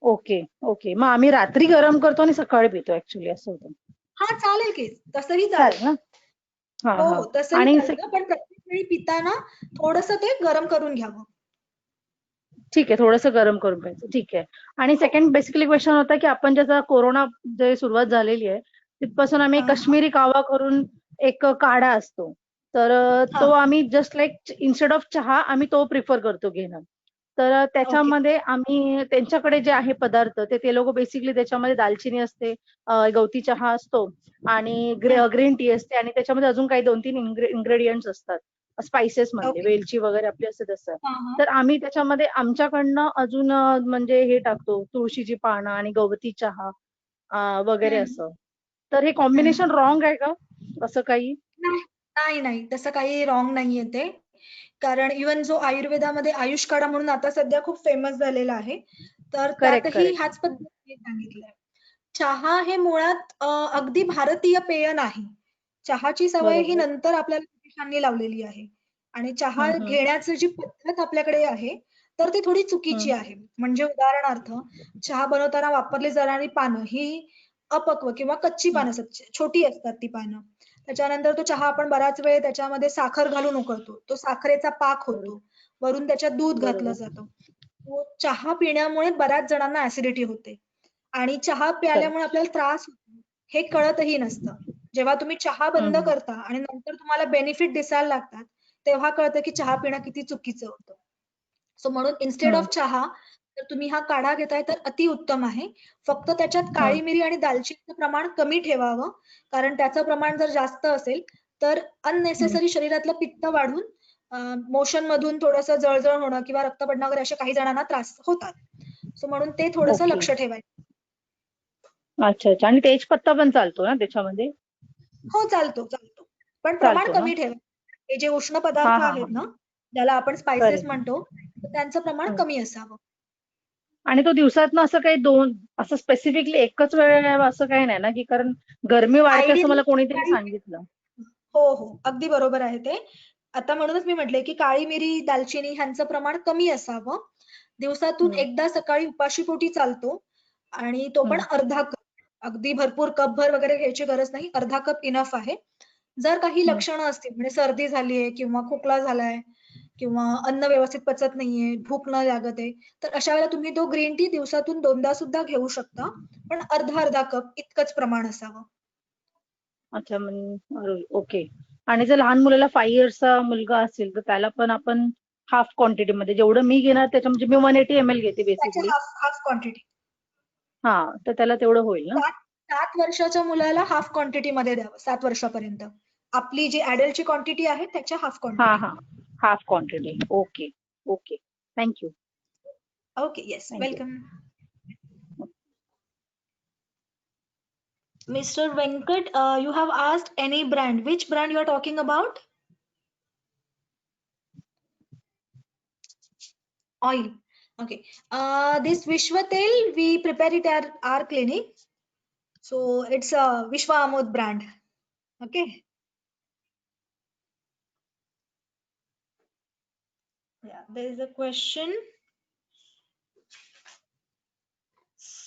ओके. ओके, मग आम्ही रात्री गरम करतो आणि सकाळी पितो, ऍक्च्युली असं होतं. हा, चालेल की, तसंही चालेल चालतं. ना? हा हो हा. हो, तसंही आणि चालतं, पण प्रत्येक वेळी पिताना थोडंसं ते गरम करून घ्यावं. ठीक आहे, थोडंसं गरम करून प्यायचं, ठीक आहे. आणि हो. सेकंड बेसिकली क्वेश्चन होता की आपण ज्याचा कोरोना जे सुरुवात झालेली आहे, तिथपासून आम्ही हा हा काश्मीरी कावा करून एक काढा असतो, तर हा. तो आम्ही जस्ट लाईक इन्स्टेड ऑफ चहा आम्ही तो प्रिफर करतो घेणं. तर ओके. त्याच्यामध्ये आम्ही त्यांच्याकडे जे आहे पदार्थ, ते लोक बेसिकली त्याच्यामध्ये दालचिनी असते, गवती चहा असतो आणि हम्म. ग्रीन टी असते, आणि त्याच्यामध्ये अजून काही 2-3 इन्ग्रेडियंट्स असतात स्पाइसेस मधले, ओके. वेलची वगैरे आपली असते तसं. हा हा. तर आम्ही त्याच्यामध्ये आमच्याकडनं अजून म्हणजे हे टाकतो, तुळशीची पानं आणि गवती चहा वगैरे हम्म. असं. तर हे हम्म. कॉम्बिनेशन रॉंग आहे का असं काही? नाही नाही नाही, तसं काही रॉंग नाहीये ते. कारण इवन जो आयुर्वेदामध्ये आयुष काढा म्हणून आता सध्या खूप फेमस झालेला आहे, तर करेक्ट त्यातही करेक्ट. ह्याच पद्धतीने सांगितलंय. चहा हे मुळात अगदी भारतीय पेय नाही. चहाची सवय ही बरोबर. नंतर आपल्याला ब्रिटिशांनी लावलेली आहे. आणि चहा हम्म. घेण्याची जी पद्धत आपल्याकडे आहे, तर ती थोडी चुकीची हम्म. आहे. म्हणजे उदाहरणार्थ, चहा बनवताना वापरली जाणारी पानं ही अपक्व किंवा कच्ची हम्म. पानं असतात, छोटी असतात ती पानं. त्याच्यानंतर तो चहा आपण बराच वेळ त्याच्यामध्ये साखर घालून उकळतो. तो साखरेचा पाक बरोबर. होतो. वरून त्याच्यात दूध घातलं बरोबर. जातं. तो चहा पिण्यामुळे बऱ्याच जणांना ऍसिडिटी होते. आणि चहा प्यायल्यामुळे करेक्ट. आपल्याला त्रास होतो हे कळतही नसतं. जेव्हा तुम्ही चहा बंद हम्म. करता आणि नंतर तुम्हाला बेनिफिट दिसायला लागतात, तेव्हा कळतं की चहा पिणं किती चुकीचं होतं. सो म्हणून इन्स्टेड हम्म. ऑफ चहा जर तुम्ही हा काढा घेताय तर अतिउत्तम आहे. फक्त त्याच्यात हम्म. काळी मिरी आणि दालचिनीचं प्रमाण कमी ठेवावं. कारण त्याचं प्रमाण जर जास्त असेल तर हम्म. अननेसेसरी शरीरातलं पित्त वाढून मोशन मधून थोडंसं जळजळ होणं किंवा रक्त पडणं वगैरे असे काही जणांना त्रास होतात. सो म्हणून ते थोडंसं ओके. लक्ष ठेवायचं. अच्छा अच्छा. आणि तेजपत्ता पण चालतो ना त्याच्यामध्ये? हो, चालतो चालतो. पण प्रमाण चालतो ना? कमी ठेवा. हे जे उष्ण हा पदार्थ हा आहेत हा. ना, ज्याला आपण स्पाइसेस करेक्ट. म्हणतो, तर त्यांचं प्रमाण कमी असावं. आणि तो दिवसातनं असं काही असं स्पेसिफिकली एकच वेळ घ्यावा असं काही नाही ना, की कारण गरमी वाढते असं आयडियली मला कोणीतरी सकाळी. सांगितलं. हो हो, अगदी बरोबर आहे ते. आता म्हणूनच मी म्हटले की काळी मिरी, दालचिनी ह्यांचं प्रमाण कमी असावं. दिवसातून हम्म. एकदा सकाळी उपाशीपोटी चालतो आणि तो पण हम्म. अर्धा कप. अगदी भरपूर कपभर वगैरे घ्यायची गरज नाही. अर्धा कप इनफ आहे. जर काही हम्म. लक्षणं असतील म्हणजे सर्दी झालीये किंवा खोकला झालाय किंवा अन्न व्यवस्थित पचत नाहीये, भूक न लागत आहे, तर अशा वेळेला तुम्ही तो ग्रीन टी दिवसातून 2दा सुद्धा घेऊ शकता, पण अर्धा कप इतकंच प्रमाण असावं. अच्छा ओके. आणि जर लहान मुलाला 5 इयर्सचा मुलगा असेल तर त्याला पण आपण हाफ क्वांटिटी मध्ये जेवढं मी घेणार त्याच्या म्हणजे मी 180 ml घेते त्याची बेसिकली. Half quantity. हा तर त्याला तेवढं होईल ना? 7 वर्षाच्या मुलाला हाफ क्वांटिटी मध्ये द्यावं 7 वर्षापर्यंत. आपली जी ऍडल्टची क्वांटिटी आहे त्याच्या हाफ हा क्वांटिटी. हा half quantity. Okay okay. Thank you. Okay, yes, Thank you. welcome. Mr. Venkat, you have asked any brand. Which brand you are talking about? Oil. Okay. This Vishwa Tel, we prepare it at our clinic. So it's a Vishwa Amod brand. Okay. Yeah, there is a question.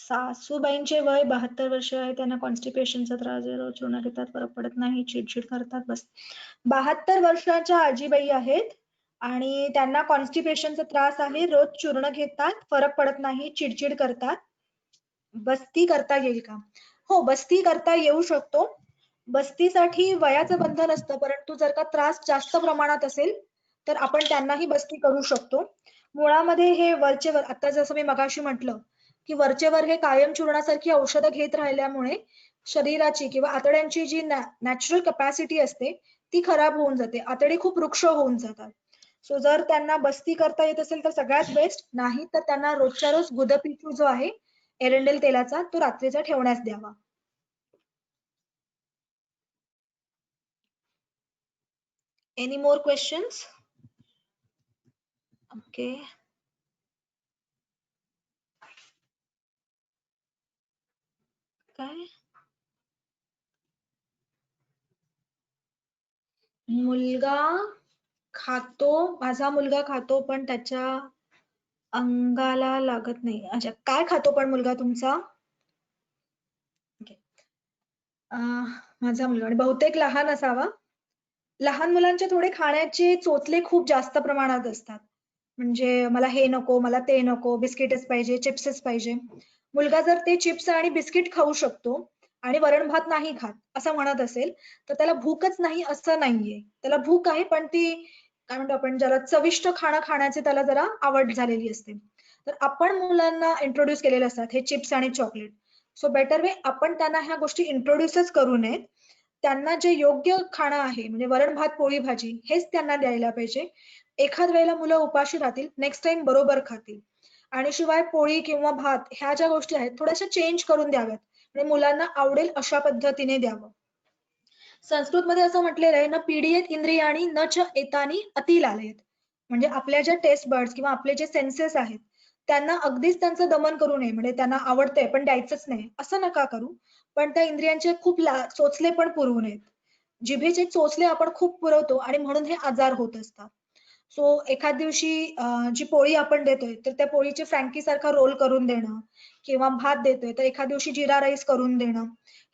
सासूबाईंचे वय 72 वर्ष आहे, त्यांना कॉन्स्टिपेशनचा त्रास आहे, रोज चूर्ण घेतात, फरक पडत नाही, चिडचिड करतात. बस 72 वर्षाच्या आजीबाई आहेत आणि त्यांना कॉन्स्टिपेशनचा त्रास आहे, रोज चूर्ण घेतात, फरक पडत नाही, चिडचिड करतात. बस्ती करता येईल का? हो, बस्ती करता येऊ शकतो. बस्तीसाठी वयाचं बंधन असतं, परंतु जर का त्रास जास्त प्रमाणात असेल तर आपण त्यांनाही बस्ती करू शकतो. मुळामध्ये हे वरचेवर, आता जसं मी मगाशी म्हटलं की वरचेवर हे कायम चूर्णासारखी औषधं घेत राहिल्यामुळे शरीराची किंवा आतड्यांची जी नॅचरल कपॅसिटी असते ती खराब होऊन जाते, आतडे खूप वृक्ष होऊन जातात. सो जर त्यांना बस्ती करता येत असेल तर सगळ्यात बेस्ट, नाही तर त्यांना रोजच्या रोज गुदपिचू जो आहे एरंडेल तेलाचा तो रात्रीचा ठेवण्यास द्यावा. Any more questions? ओके. काय मुलगा खातो, माझा मुलगा खातो पण त्याच्या अंगाला लागत नाही. अच्छा, काय खातो पण मुलगा तुमचा? माझा मुलगा आणि बहुतेक लहान असावा. लहान मुलांचे थोडे खाण्याचे चोचले खूप जास्त प्रमाणात असतात, म्हणजे मला हे नको, मला ते नको, बिस्किटच पाहिजे, चिप्सच पाहिजे. मुलगा जर ते चिप्स आणि बिस्किट खाऊ शकतो आणि वरण भात नाही खात असं म्हणत असेल तर त्याला भूकच नाही असं नाहीये. त्याला भूक आहे पण ती काय म्हणतो आपण ज्याला चविष्ट खाणं खाण्याची त्याला जरा आवड झालेली असते. तर आपण मुलांना इंट्रोड्यूस केलेले असतात हे चिप्स आणि चॉकलेट. सो बेटर वे आपण त्यांना ह्या गोष्टी इंट्रोड्यूसच करू नयेत. त्यांना जे योग्य खाणं आहे म्हणजे वरण भात पोळी भाजी हेच त्यांना द्यायला पाहिजे. एखाद वेळेला मुलं उपाशी राहतील, नेक्स्ट टाइम बरोबर खातील. आणि शिवाय पोळी किंवा भात ह्या ज्या गोष्टी आहेत थोड्याशा चेंज करून द्याव्यात आणि मुलांना आवडेल अशा पद्धतीने द्यावं. संस्कृत मध्ये असं म्हटलेलं आहे, न पीडियेत इंद्रियाणी न च एतानी अति लालयेत. म्हणजे आपल्या ज्या टेस्ट बर्ड्स किंवा आपले जे सेन्सेस आहेत त्यांना अगदीच त्यांचं दमन करू नये, म्हणजे त्यांना आवडतंय पण द्यायचंच नाही असं नका करू. पण त्या इंद्रियांचे खूप चोचले पण पुरवू नयेत. जिभेचे चोचले आपण खूप पुरवतो आणि म्हणून हे आजार होत असतात. सो एखाद दिवशी जी पोळी आपण देतोय तर त्या पोळीचे फ्रँकी सारखा रोल करून देणं किंवा भात देतोय तर एखाद दिवशी जिरा राईस करून देणं,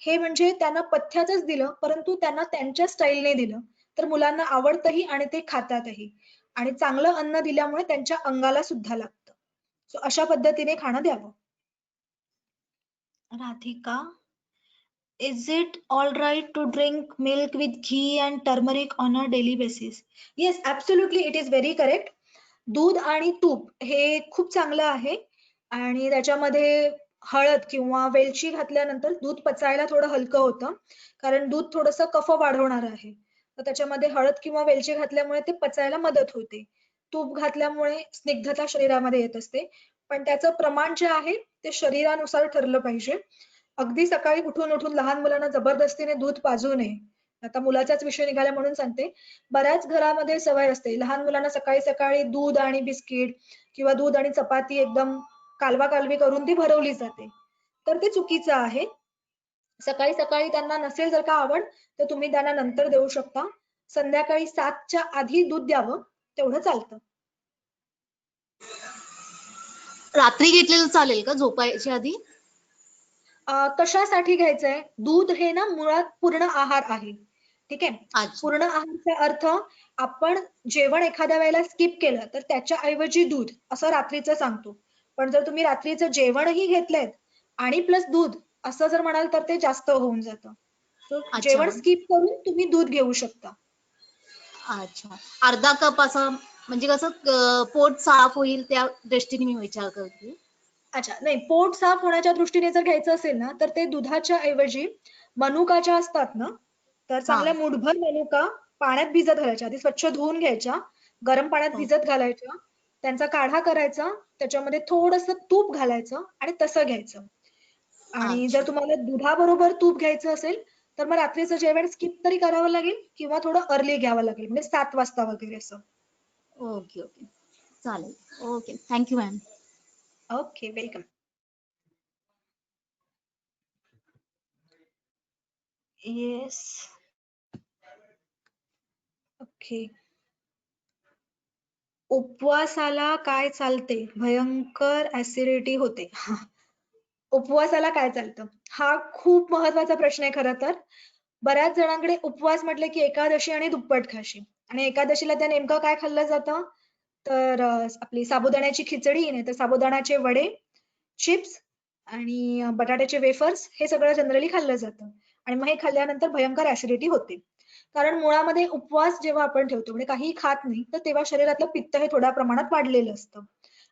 हे म्हणजे त्यांना पथ्यातच दिलं परंतु त्यांना त्यांच्या स्टाईलने दिलं तर मुलांना आवडतंही आणि ते खातातही. आणि चांगलं अन्न दिल्यामुळे त्यांच्या अंगाला सुद्धा लागतं. सो अशा पद्धतीने खाणं द्यावं. Radhika, is it all right to drink milk with ghee and turmeric on a daily basis? Yes, absolutely, it is very correct. दूध आणि तूप हे खूप चांगलं आहे आणि त्याच्यामध्ये हळद किंवा वेलची घातल्यानंतर दूध पचायला थोडं हलकं होतं, कारण दूध थोडंसं कफ वाढवणार आहे. तर त्याच्यामध्ये हळद किंवा वेलची घातल्यामुळे ते पचायला मदत होते. तूप घातल्यामुळे स्निग्धता शरीरामध्ये येत असते, पण त्याचं प्रमाण जे आहे ते शरीरानुसार ठरलं पाहिजे. अगदी सकाळी उठून उठून लहान मुलांना जबरदस्तीने दूध पाजू नये. आता मुलाचाच विषय निघाला म्हणून सांगते, बऱ्याच घरामध्ये सवय असते लहान मुलांना सकाळी सकाळी दूध आणि बिस्किट किंवा दूध आणि चपाती एकदम कालवा कालवी करून ती भरवली जाते, तर ते चुकीचं आहे. सकाळी सकाळी त्यांना नसेल जर का आवड तर तुम्ही त्यांना नंतर देऊ शकता. संध्याकाळी 7च्या आधी दूध द्यावं तेवढं चालतं. रात्री घेतलेलं चालेल का झोपायच्या आधी? कशासाठी घ्यायचंय? दूध हे ना मुळात पूर्ण आहार आहे. ठीक आहे. अच्छा. पूर्ण आहाराचा अर्थ आपण जेवण एखाद्या वेळेला स्किप केलं तर त्याच्या ऐवजी दूध असं रात्रीचं सांगतो. पण जर तुम्ही रात्रीचं जेवणही घेतलंय आणि प्लस दूध असं जर म्हणाल तर ते जास्त होऊन जातं. अच्छा जेवण मॅम. स्किप करून तुम्ही दूध घेऊ शकता. अच्छा. अर्धा कप असं म्हणजे कसं पोट साफ होईल त्या दृष्टीने मी विचार करते. अच्छा, नाही, पोट साफ होण्याच्या दृष्टीने जर घ्यायचं असेल ना तर ते दुधाच्या ऐवजी मनुका ज्या असतात ना, तर चांगल्या मुठभर मनुका पाण्यात भिजत घालायच्या. आधी स्वच्छ धुवून घ्यायच्या, गरम पाण्यात हो. भिजत घालायच्या, त्यांचा काढा करायचा, त्याच्यामध्ये थोडंसं तूप घालायचं आणि तसं घ्यायचं. आणि जर अच्छा. तुम्हाला दुधाबरोबर तूप घ्यायचं असेल तर मग रात्रीचं जेवण स्किप तरी करावं लागेल किंवा थोडं अर्ली घ्यावं लागेल, म्हणजे 7 वाजता वगैरे असं. Okay okay. चालेल. Okay. Thank you ma'am. Okay, welcome. Yes. Okay. उपवासाला काय चालते? भयंकर ऍसिडिटी होते. उपवासाला काय चालतं? हा खूप महत्वाचा प्रश्न आहे खरं तर. बऱ्याच जणांकडे उपवास म्हटलं की एकादशी आणि दुप्पट खाशी. आणि एकादशीला त्या नेमकं काय खाल्लं जातं? तर आपली साबुदाण्याची खिचडी, नाही तर साबुदाण्याचे वडे, चिप्स आणि बटाट्याचे वेफर्स हे सगळं जनरली खाल्लं जातं. आणि मग हे खाल्ल्यानंतर भयंकर ऍसिडिटी होते. कारण मुळामध्ये उपवास जेव्हा आपण ठेवतो म्हणजे काही खात नाही तर तेव्हा शरीरातलं पित्त हे थोड्या प्रमाणात वाढलेलं असतं.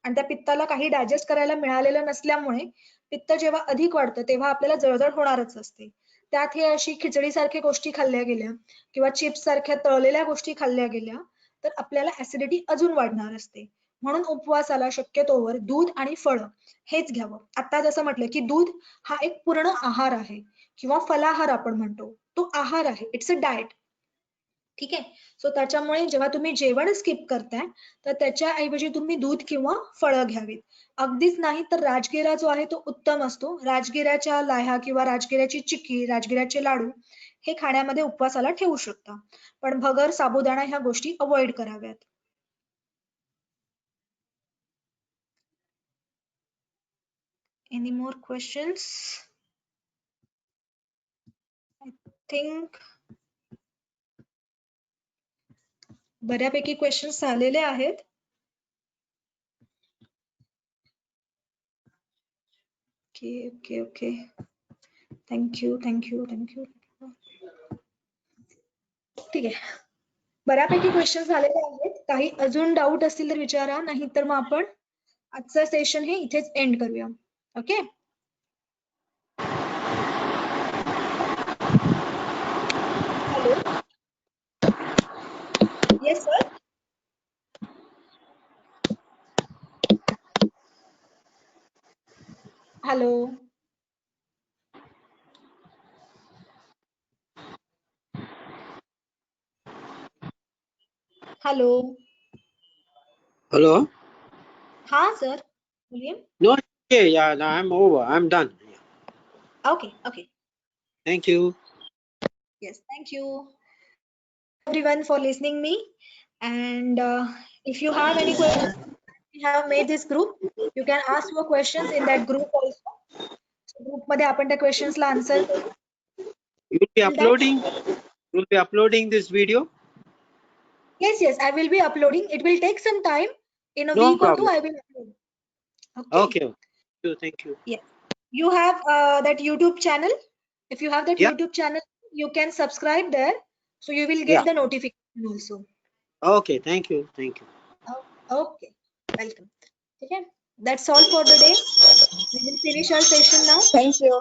आणि त्या पित्ताला काही डायजेस्ट करायला मिळालेलं नसल्यामुळे पित्त जेव्हा अधिक वाढतं तेव्हा आपल्याला जळजळ होणारच असते. त्यात हे अशी खिचडी सारख्या गोष्टी खाल्ल्या गेल्या किंवा चिप्स सारख्या तळलेल्या गोष्टी खाल्ल्या गेल्या तर आपल्याला ऍसिडिटी अजून वाढणार असते. म्हणून उपवासाला शक्यतोवर दूध आणि फळं हेच घ्यावं. आता जसं म्हटलं की दूध हा एक पूर्ण आहार आहे किंवा फलाहार आपण म्हणतो, तो आहार आहे, इट्स अ डाएट. ठीक आहे. सो त्याच्यामुळे जेव्हा तुम्ही जेवण स्किप करताय तर त्याच्या ऐवजी तुम्ही दूध किंवा फळं घ्यावीत. अगदीच नाही तर राजगिरा जो आहे तो उत्तम असतो. राजगिऱ्याच्या लाह्या किंवा राजगिऱ्याची चिक्की, राजगिऱ्याचे लाडू हे खाण्यामध्ये उपवासाला ठेवू शकता. पण भगर, साबुदाणा ह्या गोष्टी अवॉइड कराव्यात. Any more questions? I think बऱ्यापैकी क्वेश्चन्स आलेले आहेत. Okay okay okay. Thank you thank you thank you. ठीक आहे. बऱ्यापैकी क्वेश्चन झालेले आहेत. काही अजून डाऊट असतील तर विचारा, नाही तर मग आपण आजचं सेशन हे इथेच एंड करूया. Okay. Hello. Yes sir. Hello. Hello. Hello? हाँ सर, बोलिए. No, okay, yeah, no, I'm over. I'm done. Okay okay. Thank you. Yes, thank you everyone for listening me. And if you have any questions, we have made this group. You can ask your questions in that group also. So group मध्ये आपण त्या questions ला answer करू. You'll be Till then, uploading this video? yes, I will be uploading. It will take some time. In a No week or two, problem. I will upload. Okay. Okay. Thank you. Yes. You have that YouTube channel. If you have that Yeah. YouTube channel, you can subscribe there. So you will get Yeah. the notification also. Okay, thank you. Okay. Welcome. Okay. That's all for the day. We will finish our session now. Thank you.